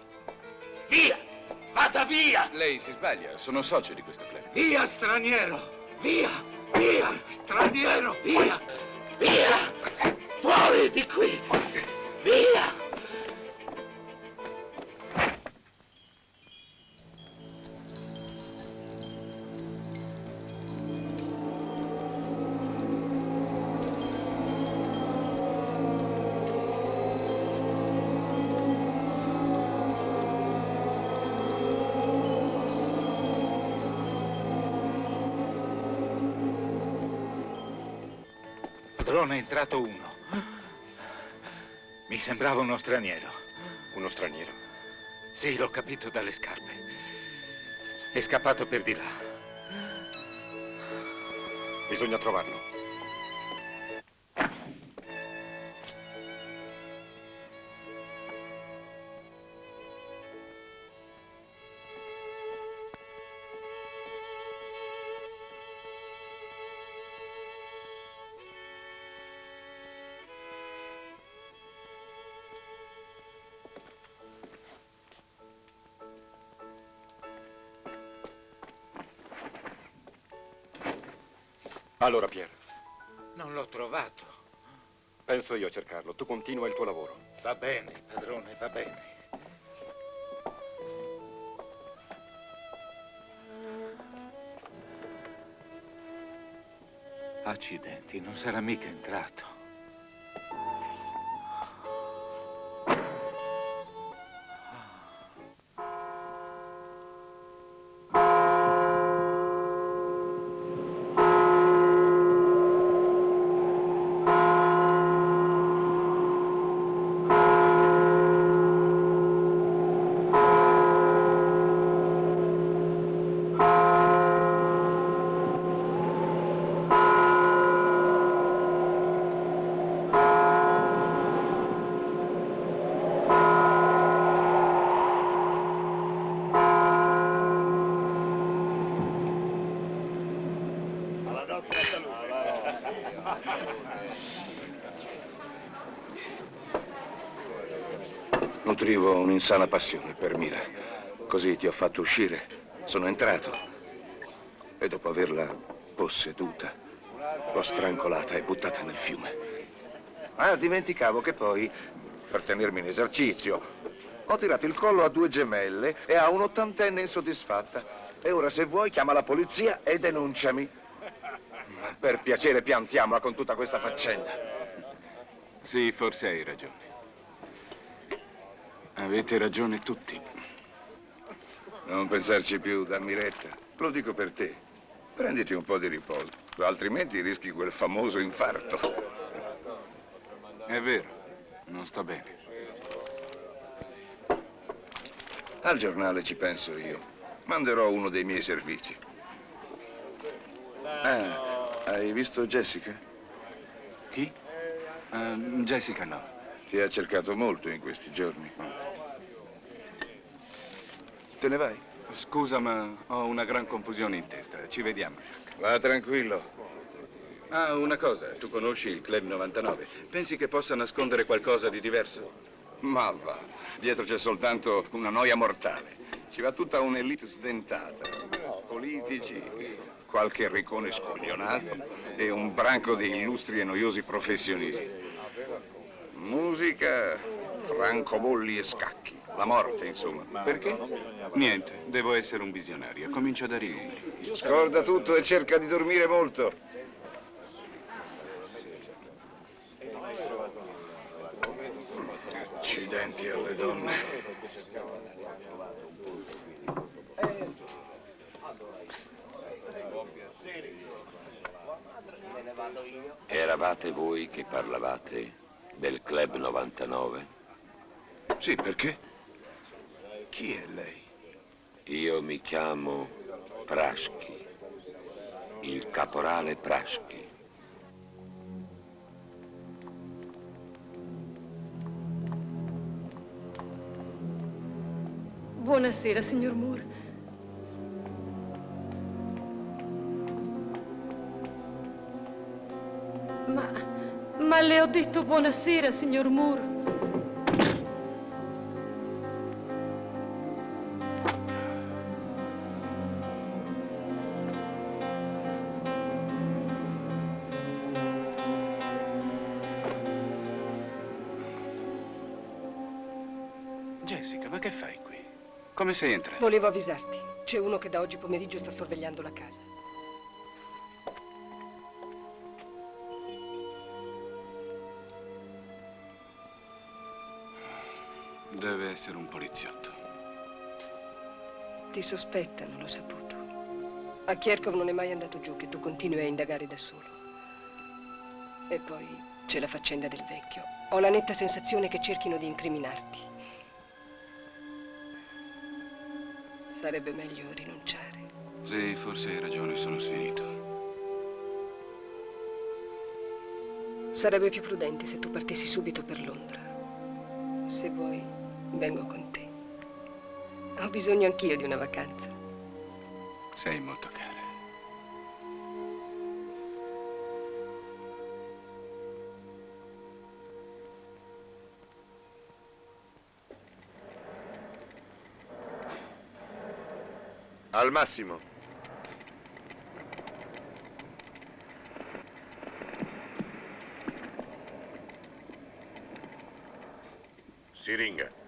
Via! Vada via! Lei si sbaglia, sono socio di questo club. Via, straniero! Via! Via! Straniero! Via! Via! Fuori di qui! Via! Padrone, è entrato uno. Mi sembrava uno straniero. Uno straniero? Sì, l'ho capito dalle scarpe. È scappato per di là. Bisogna trovarlo. Allora, Pierre, Non l'ho trovato. penso io a cercarlo. Tu continua il tuo lavoro. Va bene, padrone, va bene. Accidenti, non sarà mica entrato. Nutrivo un'insana passione per Mira. Così ti ho fatto uscire. Sono entrato. E dopo averla posseduta, l'ho strancolata e buttata nel fiume. Ah, dimenticavo che poi, per tenermi in esercizio, ho tirato il collo a 2 gemelle e a un'80enne insoddisfatta. E ora, se vuoi, chiama la polizia e denunciami. Ma per piacere, piantiamola con tutta questa faccenda. Sì, forse hai ragione. Avete ragione tutti. Non pensarci più, dammi retta. Lo dico per te. Prenditi un po' di riposo, altrimenti rischi quel famoso infarto. È vero, non sto bene. Al giornale ci penso io. Manderò uno dei miei servizi. Ah, hai visto Jessica? Chi? Jessica no. Ti ha cercato molto in questi giorni. Te ne vai? Scusa, ma ho una gran confusione in testa. Ci vediamo. Va tranquillo. Ah, una cosa. Tu conosci il Club 99. Pensi che possa nascondere qualcosa di diverso? Ma va. Dietro c'è soltanto una noia mortale. Ci va tutta un'elite sdentata. Politici, qualche riccone scoglionato e un branco di illustri e noiosi professionisti. Musica, francobolli e scacchi. La morte, insomma. Perché? Niente, devo essere un visionario. Comincio a dare i numeri. Scorda tutto e cerca di dormire molto. Accidenti alle donne. Eravate voi che parlavate del Club 99? Sì, perché? Chi è lei? Io mi chiamo Praschi, il caporale Praschi. Buonasera, signor Moore. Ma le ho detto buonasera, signor Moore. ma che fai qui? Come sei entrato? Volevo avvisarti. C'è uno che da oggi pomeriggio sta sorvegliando la casa. Deve essere un poliziotto. Ti sospettano, l'ho saputo. A Kharkov non è mai andato giù, che tu continui a indagare da solo. E poi c'è la faccenda del vecchio. Ho la netta sensazione che cerchino di incriminarti. Sarebbe meglio rinunciare. Sì, forse hai ragione, sono sfinito. Sarebbe più prudente se tu partissi subito per Londra. Se vuoi, vengo con te. Ho bisogno anch'io di una vacanza. Sei molto cara. Al massimo. Siringa.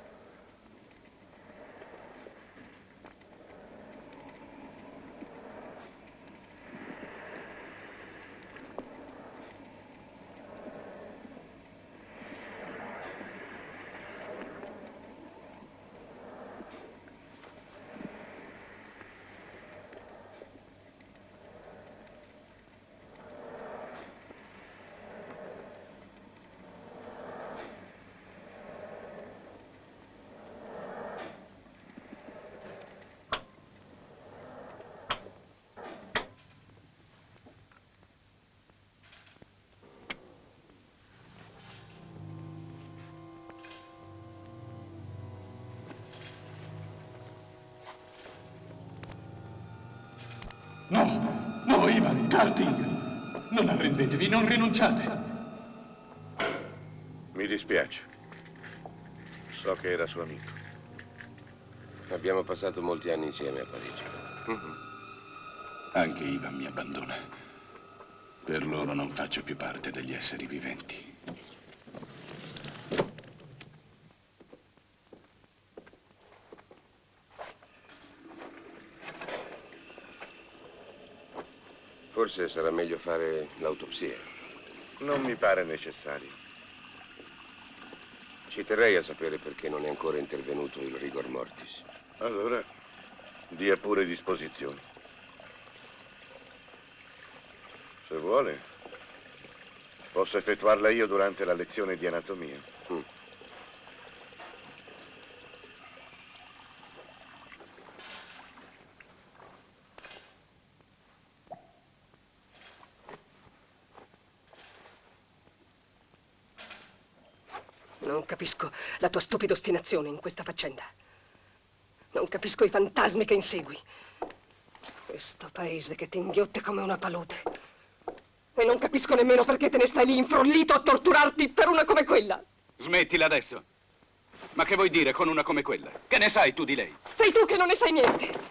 No, no, Ivan, Karting! Non arrendetevi, non rinunciate! Mi dispiace. So che era suo amico. Abbiamo passato molti anni insieme a Parigi. Anche Ivan mi abbandona. Per loro non faccio più parte degli esseri viventi. Forse sarà meglio fare l'autopsia. Non mi pare necessario. Ci terrei a sapere perché non è ancora intervenuto il rigor mortis. Allora, dia pure disposizioni. Se vuole, posso effettuarla io durante la lezione di anatomia. Non capisco la tua stupida ostinazione in questa faccenda. Non capisco i fantasmi che insegui. Questo paese che ti inghiotte come una palude. E non capisco nemmeno perché te ne stai lì infrollito a torturarti per una come quella. Smettila adesso. Ma che vuoi dire con una come quella? Che ne sai tu di lei? Sei tu che non ne sai niente.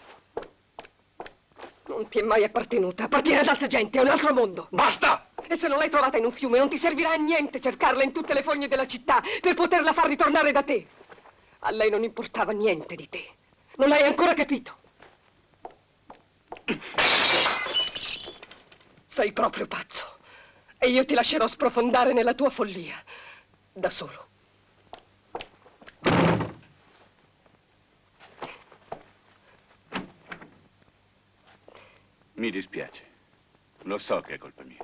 Non ti è mai appartenuta. Appartiene ad altra gente, a un altro mondo. Basta! E se non l'hai trovata in un fiume, non ti servirà a niente cercarla in tutte le fogne della città per poterla far ritornare da te. A lei non importava niente di te. Non l'hai ancora capito. Sei proprio pazzo. E io ti lascerò sprofondare nella tua follia. Da solo. Mi dispiace. Lo so che è colpa mia.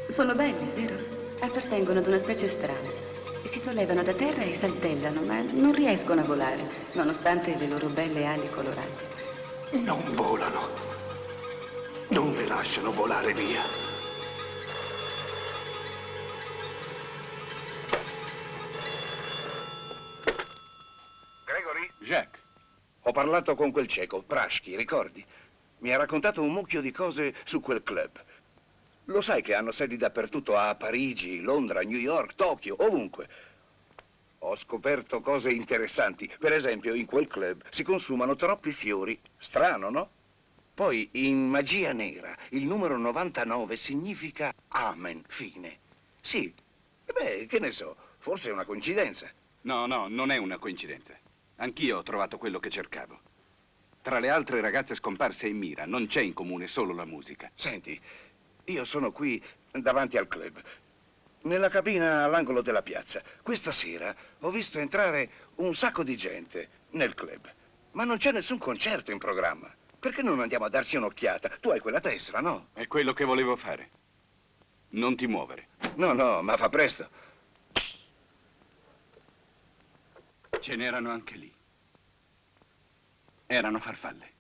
Sono belli, vero? Appartengono ad una specie strana. E si sollevano da terra e saltellano, ma non riescono a volare, nonostante le loro belle ali colorate. Non volano. Non le lasciano volare via. Gregory? Jacques. Ho parlato con quel cieco, Prashki, ricordi? Mi ha raccontato un mucchio di cose su quel club. Lo sai che hanno sedi dappertutto, a Parigi, Londra, New York, Tokyo, ovunque. Ho scoperto cose interessanti. Per esempio, in quel club si consumano troppi fiori. Strano, no? Poi, in magia nera, il numero 99 significa amen, fine. Sì. E beh, che ne so, forse è una coincidenza. No, no, non è una coincidenza. Anch'io ho trovato quello che cercavo. Tra le altre ragazze scomparse in mira non c'è in comune solo la musica. Senti, io sono qui davanti al club, nella cabina all'angolo della piazza. Questa sera ho visto entrare un sacco di gente nel club, ma non c'è nessun concerto in programma. Perché non andiamo a darci un'occhiata? Tu hai quella tessera, no? È quello che volevo fare. Non ti muovere. No, no, ma fa presto. Ce n'erano anche lì. Erano farfalle.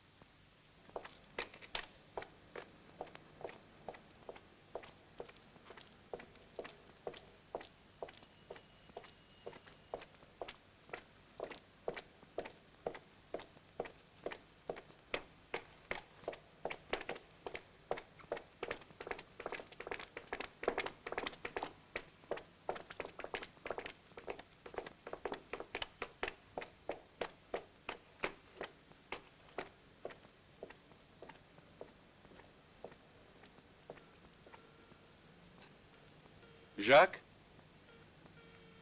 Jacques?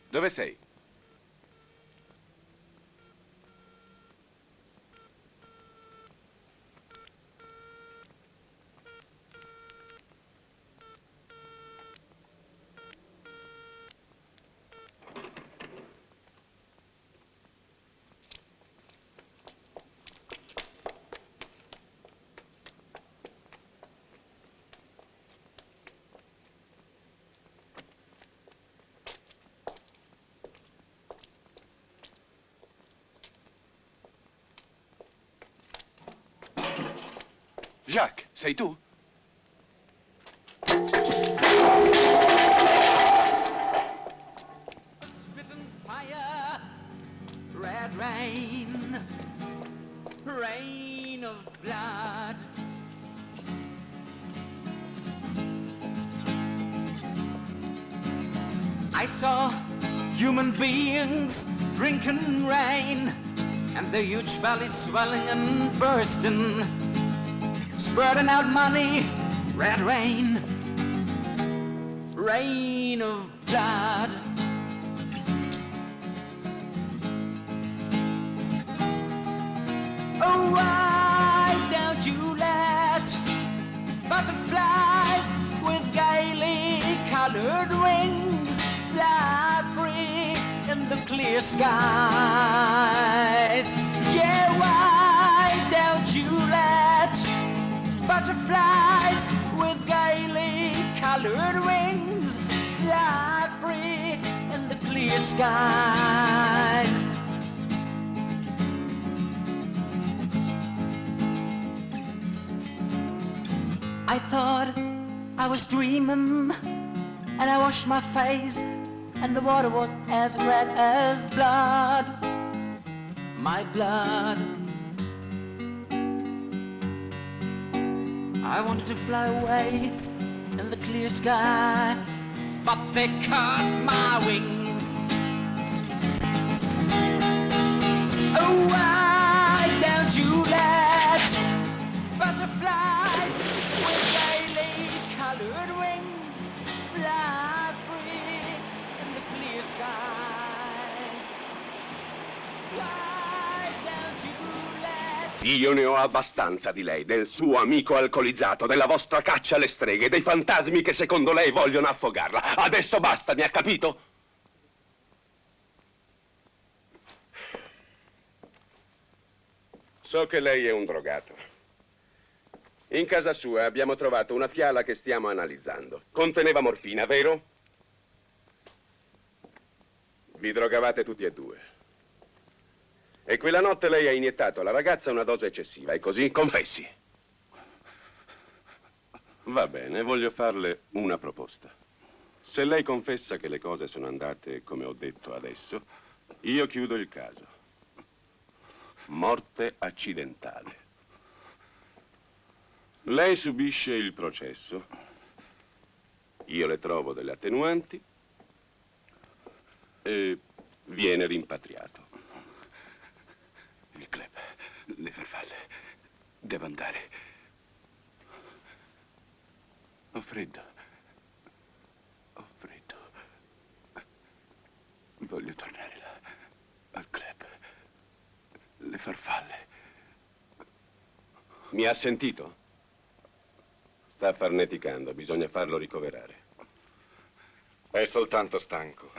Dove sei? Jacques, sei tu? Fire, red rain, rain of blood. I saw human beings drinking rain, and their huge bellies swelling and bursting, spurting out money, red rain, rain of blood. Oh, why don't you let butterflies with gaily colored wings fly free in the clear skies? Yeah, why don't you let butterflies with gaily colored wings fly free in the clear skies? I thought I was dreaming, and I washed my face, and the water was as red as blood, my blood. I wanted to fly away in the clear sky, but they cut my wings. Oh, why don't you let butterflies with gaily colored wings fly free in the clear skies? Why don't you let... Io ne ho abbastanza di lei, del suo amico alcolizzato, della vostra caccia alle streghe, dei fantasmi che secondo lei vogliono affogarla. Adesso basta, mi ha capito? So che lei è un drogato. In casa sua abbiamo trovato una fiala che stiamo analizzando. Conteneva morfina, vero? Vi drogavate tutti e due. E quella notte lei ha iniettato alla ragazza una dose eccessiva, e così confessi. Va bene, voglio farle una proposta. Se lei confessa che le cose sono andate come ho detto adesso, io chiudo il caso. Morte accidentale. Lei subisce il processo. Io le trovo delle attenuanti e viene rimpatriato. Il club, le farfalle. Devo andare. Ho freddo. Ho freddo. Voglio tornare là, al club. Le farfalle. Mi ha sentito? Sta farneticando, bisogna farlo ricoverare. È soltanto stanco.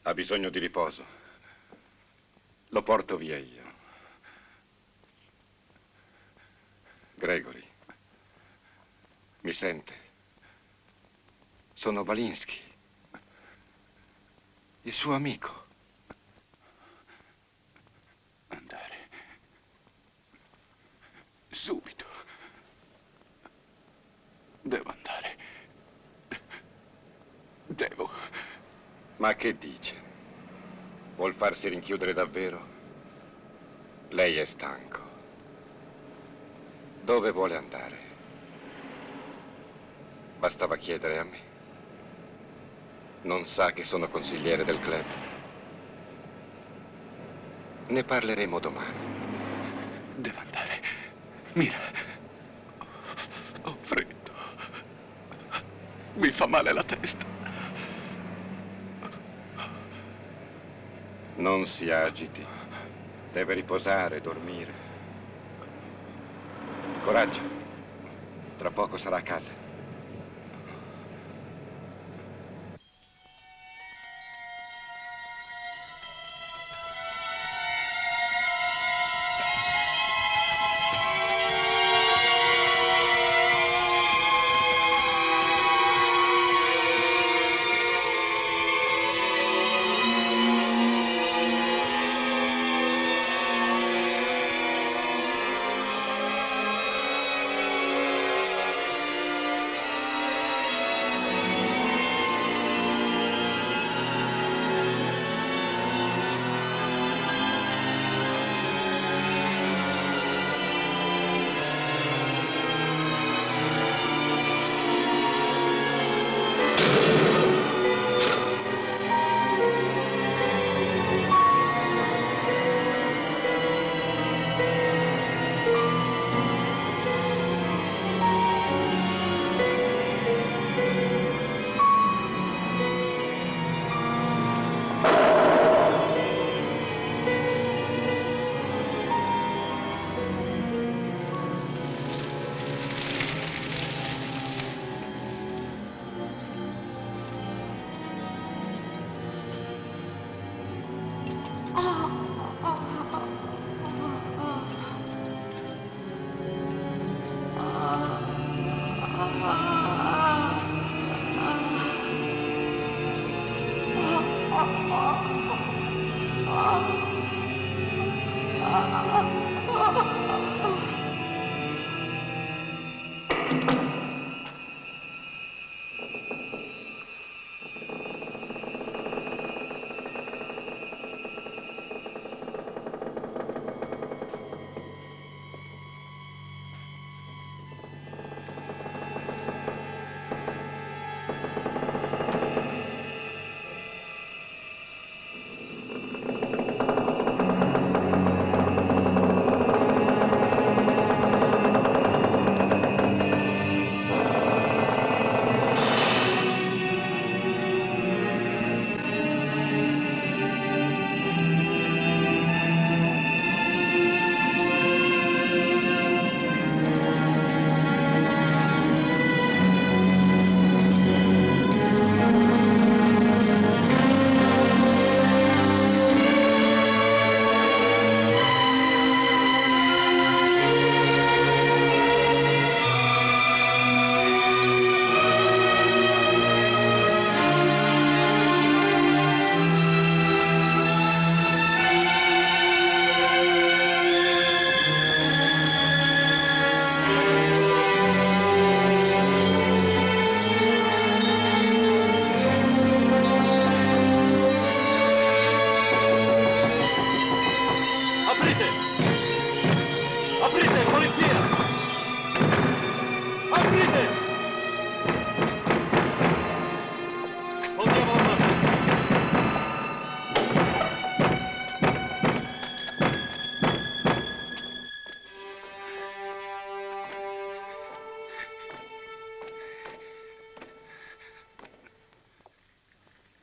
Ha bisogno di riposo. Lo porto via io. Gregory, mi sente? Sono Balinsky, il suo amico. Andare. Subito. Devo andare. Devo. Ma che dice? Vuol farsi rinchiudere davvero? Lei è stanco. Dove vuole andare? Bastava chiedere a me. Non sa che sono consigliere del club? Ne parleremo domani. Devo andare. Mira. Ho freddo. Mi fa male la testa. Non si agiti. Deve riposare, dormire. Coraggio. Tra poco sarà a casa.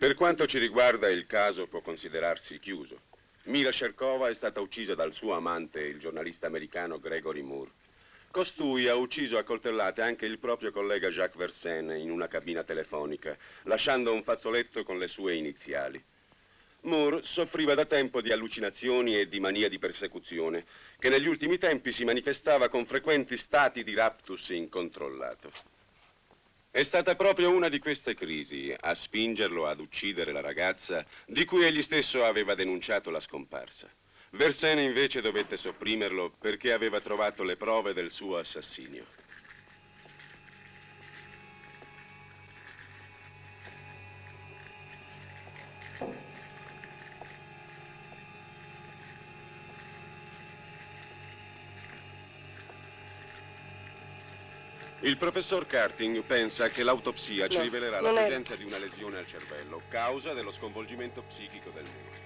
Per quanto ci riguarda, il caso può considerarsi chiuso. Mira Sherkova è stata uccisa dal suo amante, il giornalista americano Gregory Moore. Costui ha ucciso a coltellate anche il proprio collega Jacques Versailles in una cabina telefonica, lasciando un fazzoletto con le sue iniziali. Moore soffriva da tempo di allucinazioni e di mania di persecuzione, che negli ultimi tempi si manifestava con frequenti stati di raptus incontrollato. È stata proprio una di queste crisi a spingerlo ad uccidere la ragazza di cui egli stesso aveva denunciato la scomparsa. Versailles invece dovette sopprimerlo perché aveva trovato le prove del suo assassinio. Il professor Carting pensa che l'autopsia ci rivelerà la presenza di una lesione al cervello, causa dello sconvolgimento psichico del Moore.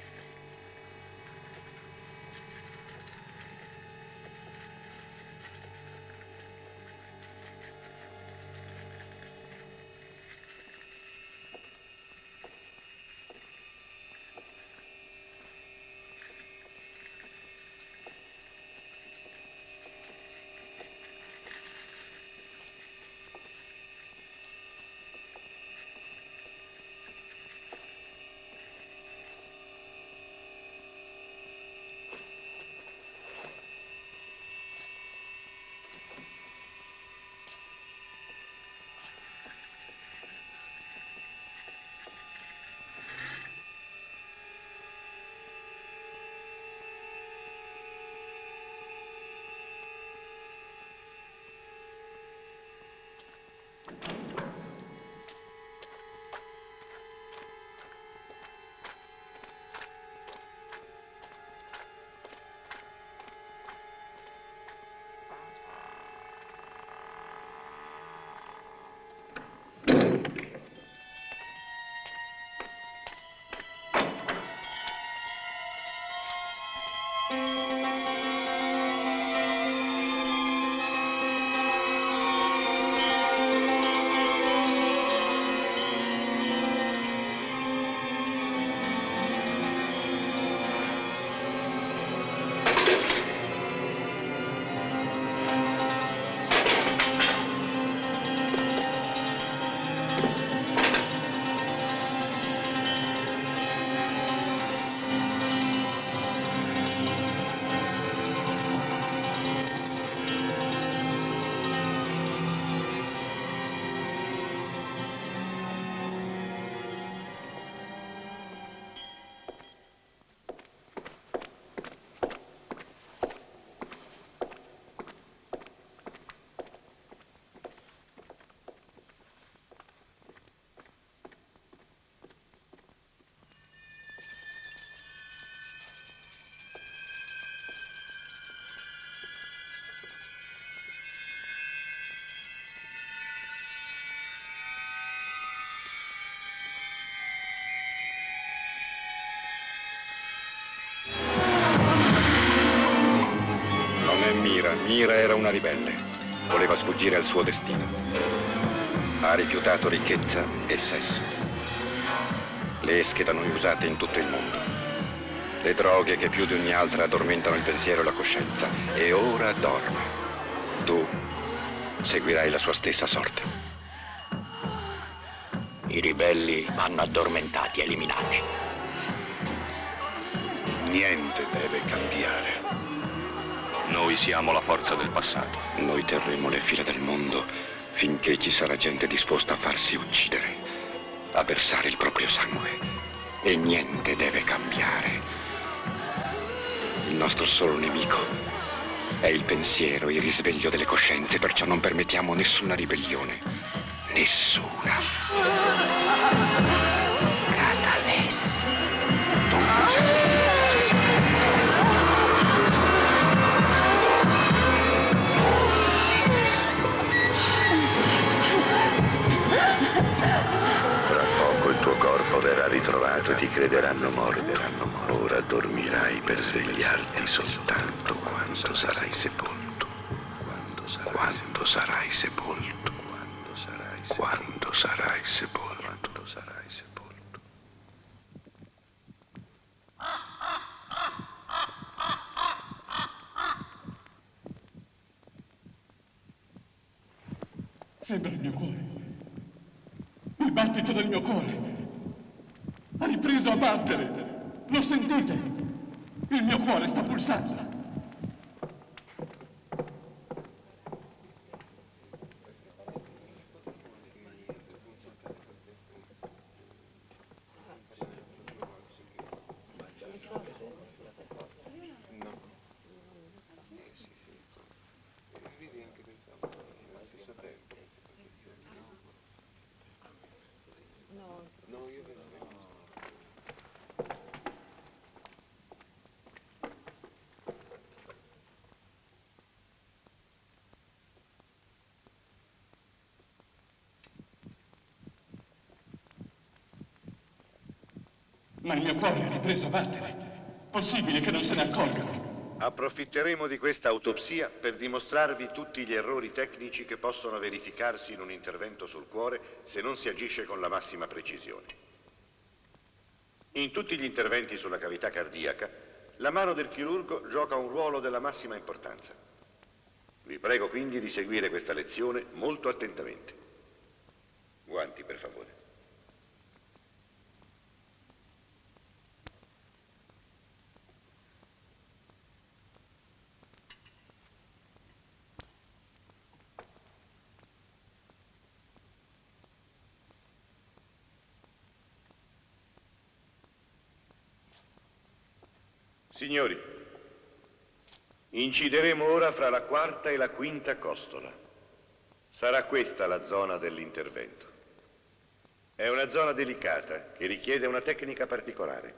Mira era una ribelle. Voleva sfuggire al suo destino. Ha rifiutato ricchezza e sesso. Le esche da noi usate in tutto il mondo. Le droghe che più di ogni altra addormentano il pensiero e la coscienza. E ora dorme. Tu seguirai la sua stessa sorte. I ribelli vanno addormentati, eliminati. Niente deve cambiare. Noi siamo la forza del passato. Noi terremo le fila del mondo finché ci sarà gente disposta a farsi uccidere, a versare il proprio sangue. E niente deve cambiare. Il nostro solo nemico è il pensiero, il risveglio delle coscienze, perciò non permettiamo nessuna ribellione. Nessuna. Tra poco il tuo corpo verrà ritrovato e ti crederanno morto. Ora dormirai per svegliarti soltanto quando sarai sepolto. Quando sarai sepolto. Quando sarai sepolto. Sembra il mio cuore. Il battito del mio cuore. Ha ripreso a battere. Lo sentite? Il mio cuore sta pulsando. Ma il mio cuore ha ripreso a battere. Possibile che non se ne accorgano. Approfitteremo di questa autopsia per dimostrarvi tutti gli errori tecnici che possono verificarsi in un intervento sul cuore se non si agisce con la massima precisione. In tutti gli interventi sulla cavità cardiaca, la mano del chirurgo gioca un ruolo della massima importanza. Vi prego quindi di seguire questa lezione molto attentamente. Guanti, per favore. Signori, incideremo ora fra la quarta e la quinta costola. Sarà questa la zona dell'intervento. È una zona delicata che richiede una tecnica particolare.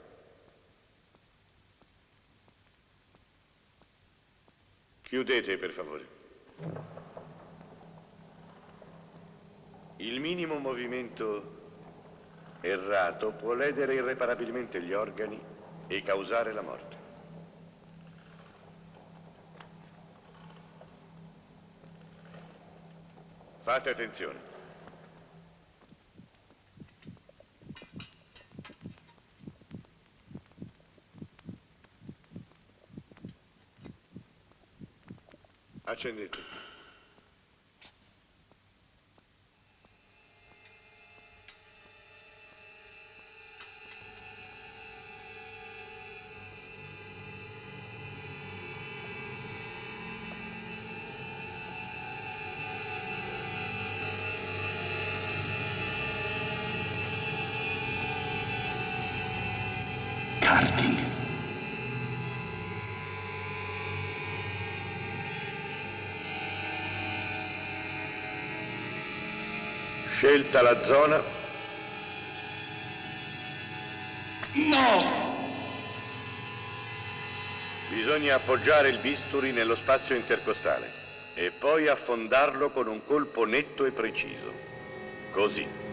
Chiudete, per favore. Il minimo movimento errato può ledere irreparabilmente gli organi e causare la morte. Fate attenzione. Accendete. Karting. Scelta la zona. No! Bisogna appoggiare il bisturi nello spazio intercostale e poi affondarlo con un colpo netto e preciso. Così.